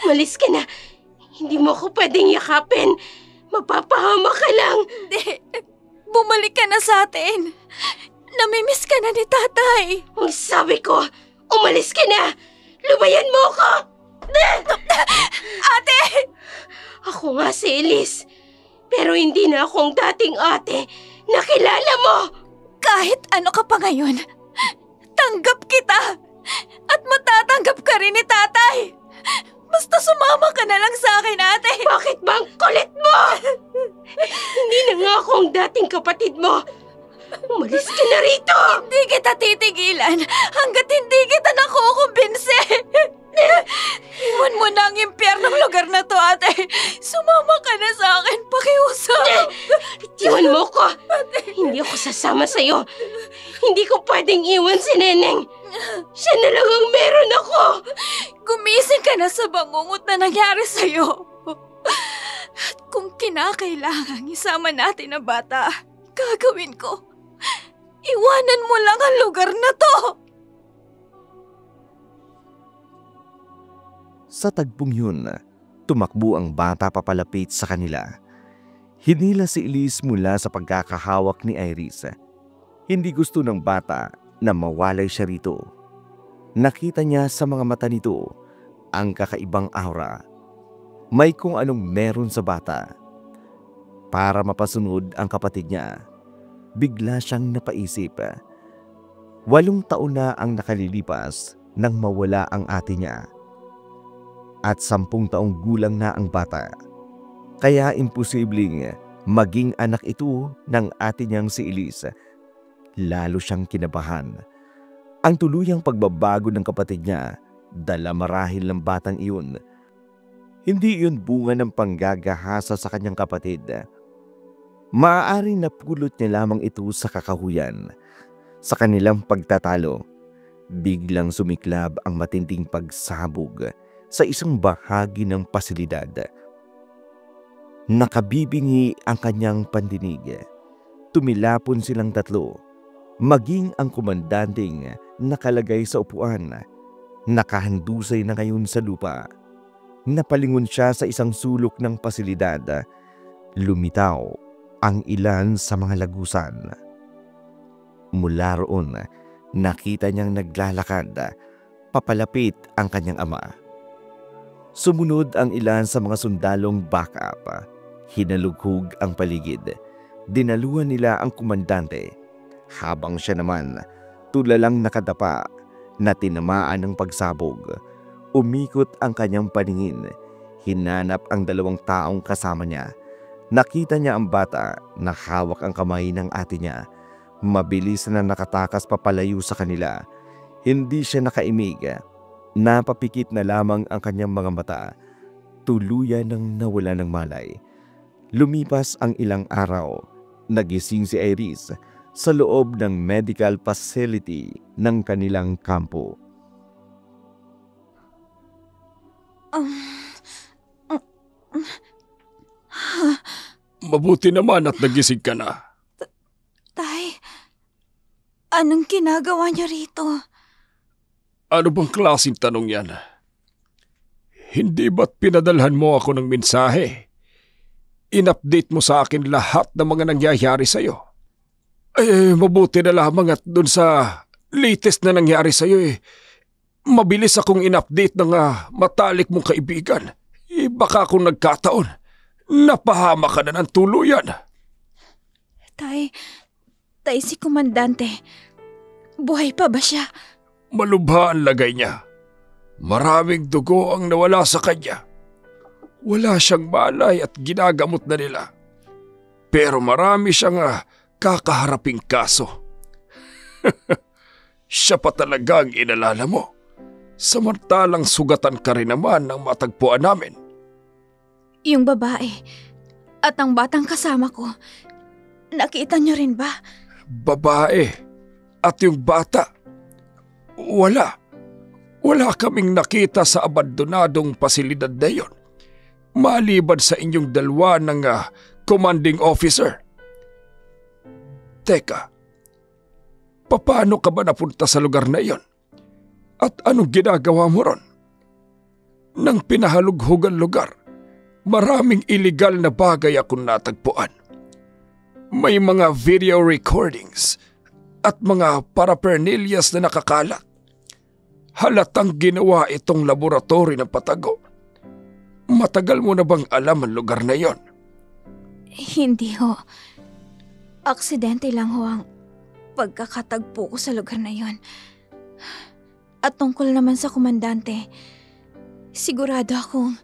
Malis ka na. Hindi mo ako pwedeng yakapin. Mapapahama ka lang. Hindi. Bumalik ka na sa atin. Namimiss ka na ni tatay. Ang sabi ko, umalis ka na. Lubayan mo ako. Ate! Ako nga si Elise. Pero hindi na akong dating ate na kilala mo. Kahit ano ka pa ngayon, tanggap kita. At matatanggap ka rin ni tatay. Basta sumama ka na lang sa akin, ate. Bakit ba ang kulit mo? Hindi na nga akong dating kapatid mo. Umalis ka na rito. Hindi kita titigilan hanggat hindi kita nakukumbinsi. Iwan mo na ang impyernong lugar na to, ate. Sumama ka na sa akin, pakiusap. Iwan mo ko. Hindi ako sasama sa'yo. Hindi ko pwedeng iwan si Neneng. Siya na lang ang meron ako. Gumising ka na sa bangungot na nangyari sa'yo. At kung kinakailangan isama natin ang bata, gagawin ko. Iwanan mo lang ang lugar na to. Sa tagpong yun, tumakbo ang bata papalapit sa kanila. Hinila si Elise mula sa pagkakahawak ni Iris. Hindi gusto ng bata na mawalay siya rito. Nakita niya sa mga mata nito ang kakaibang aura. May kung anong meron sa bata. Para mapasunod ang kapatid niya, bigla siyang napaisip. 8 taon na ang nakalilipas nang mawala ang ate niya. At 10 taong gulang na ang bata. Kaya imposibleng maging anak ito ng ate niyang si Elise. Lalo siyang kinabahan. Ang tuluyang pagbabago ng kapatid niya, dala marahil ng batang iyon. Hindi iyon bunga ng panggagahasa sa kanyang kapatid. Maaaring napulot niya lamang ito sa kakahuyan. Sa kanilang pagtatalo, biglang sumiklab ang matinding pagsabog sa isang bahagi ng pasilidad. Nakabibingi ang kanyang pandinig. Tumilapon silang tatlo, maging ang komandanteng nakalagay sa upuan. Nakahandusay na ngayon sa lupa. Napalingon siya sa isang sulok ng pasilidad. Lumitaw ang ilan sa mga lagusan. Mula roon, nakita niyang naglalakad papalapit ang kanyang ama. Sumunod ang ilan sa mga sundalong backup. Hinalughog ang paligid. Dinaluhan nila ang komandante. Habang siya naman, tulalang nakadapa na tinamaan ng pagsabog. Umikot ang kanyang paningin. Hinanap ang 2 taong kasama niya. Nakita niya ang bata na hawak ang kamay ng ate niya. Mabilis na nakatakas papalayo sa kanila. Hindi siya nakaimig. Napapikit na lamang ang kanyang mga mata. Tuluyan nang nawala ng malay. Lumipas ang ilang araw. Nagising si Iris sa loob ng medical facility ng kanilang kampo. Mabuti naman at nagising ka na. Tay, anong ginagawa niyo rito? Ano bang klaseng tanong yan? Hindi ba't pinadalhan mo ako ng mensahe? In-update mo sa akin lahat ng mga nangyayari sa'yo. Mabuti na lamang at dun sa latest na nangyari sa'yo mabilis akong in-update ng matalik mong kaibigan. Baka kung nagkataon, napahama ka na ng tuluyan. Tay, si Komandante, buhay pa ba siya? Malubha ang lagay niya. Maraming dugo ang nawala sa kanya. Wala siyang malay at ginagamot na nila. Pero marami siyang kakaharaping kaso. Siya pa talaga ang inalala mo. Samantalang sugatan ka rin naman ng matagpuan namin. Yung babae at ang batang kasama ko, nakita niyo rin ba? Babae at yung bata. Wala kaming nakita sa abandonadong pasilidad na yon. Maliban sa inyong 2 ng commanding officer. Teka, paano ka ba napunta sa lugar na iyon? At anong ginagawa mo ron? Nang pinahalughugan lugar, maraming illegal na bagay akong natagpuan. May mga video recordings at mga paraphernalias na nakakalat. Halatang ginawa itong laboratory ng patago. Matagal mo na bang alam ang lugar na yon? Hindi ho. Aksidente lang ho ang pagkakatagpo ko sa lugar na yon. At tungkol naman sa komandante, sigurado akong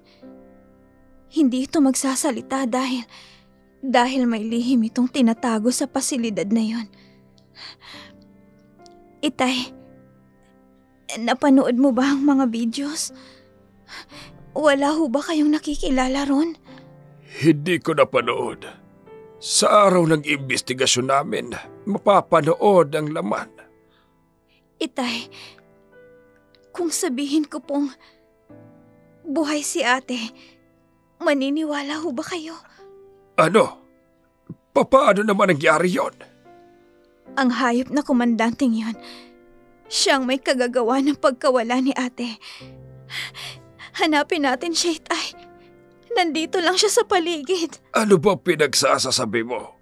hindi ito magsasalita dahil may lihim itong tinatago sa pasilidad na yon. Itay, napanood mo ba ang mga videos? Wala ho ba kayong nakikilala ron? Hindi ko napanood. Sa araw ng investigasyon namin, mapapanood ang laman. Itay, kung sabihin ko pong buhay si ate, maniniwala ho ba kayo? Ano? Paano naman nangyari yon? Ang hayop na komandanteng yon, siyang may kagagawa ng pagkawala ni ate. Hanapin natin siya, Itay. Nandito lang siya sa paligid. Ano ba pinagsasasabi mo?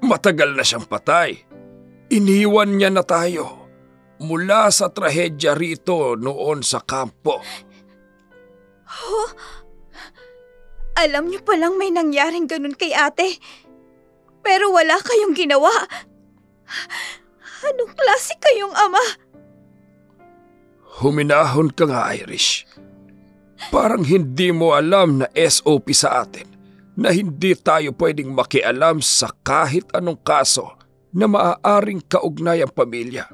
Matagal na siyang patay. Iniwan niya na tayo mula sa trahedya rito noon sa kampo. Oh, alam niyo palang may nangyaring ganun kay ate. Pero wala kayong ginawa. Anong klase kayong ama? Huminahon ka nga, Irish. Parang hindi mo alam na SOP sa atin na hindi tayo pwedeng makialam sa kahit anong kaso na maaaring kaugnay ang pamilya.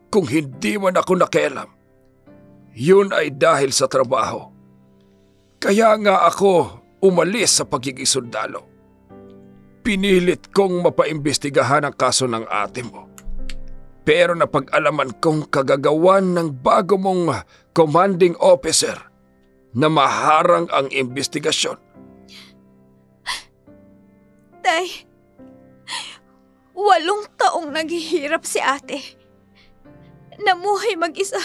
Kung hindi man ako nakialam, yun ay dahil sa trabaho. Kaya nga ako umalis sa pagiging sundalo. Pinilit kong mapaimbestigahan ang kaso ng ate mo. Pero napag-alaman kong kagagawan ng bago mong commanding officer na maharang ang investigasyon. Tay, 8 taong naghihirap si ate. Namuhay mag-isa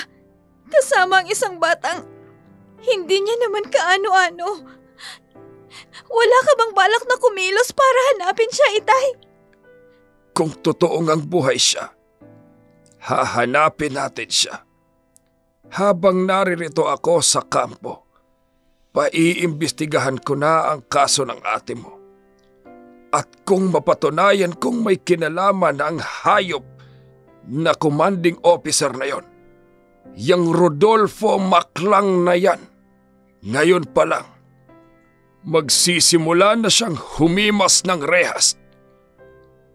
kasama ang isang batang hindi niya naman kaano-ano. Wala ka bang balak na kumilos para hanapin siya, Itay? Kung totoong ang buhay siya, hahanapin natin siya. Habang naririto ako sa kampo, Paiimbestigahan ko na ang kaso ng ate mo. At kung mapatunayan kung may kinalaman ang hayop na commanding officer na yon, yang Rodolfo Maclang na yan, ngayon pa lang, magsisimula na siyang humimas ng rehas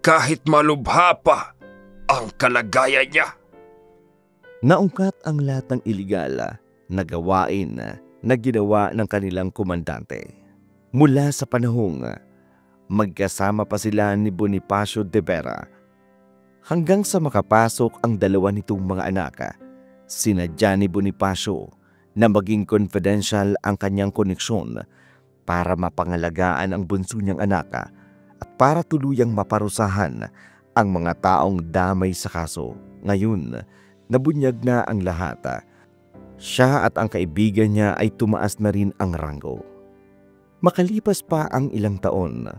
kahit malubha pa ang kalagayan niya. Naungkat ang lahat ng iligal na gawain na ginawa ng kanilang komandante. Mula sa panahong magkasama pa sila ni Bonifacio de Vera hanggang sa makapasok ang dalawa nitong mga anak, sinadya ni Bonifacio na maging confidential ang kanyang koneksyon para mapangalagaan ang bunso niyang anak at para tuluyang maparusahan ang mga taong damay sa kaso. Ngayon, nabunyag na ang lahat. Siya at ang kaibigan niya ay tumaas na rin ang ranggo. Makalipas pa ang ilang taon,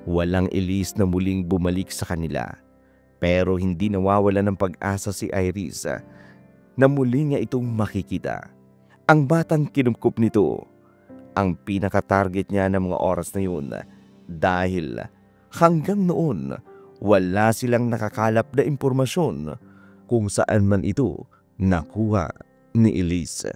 walang Elise na muling bumalik sa kanila. Pero hindi nawawala ng pag-asa si Iris na muli niya itong makikita. Ang batang kinupkup nito, ang pinaka-target niya ng mga oras na yun dahil hanggang noon wala silang nakakalap na impormasyon kung saan man ito nakuha ni Elise.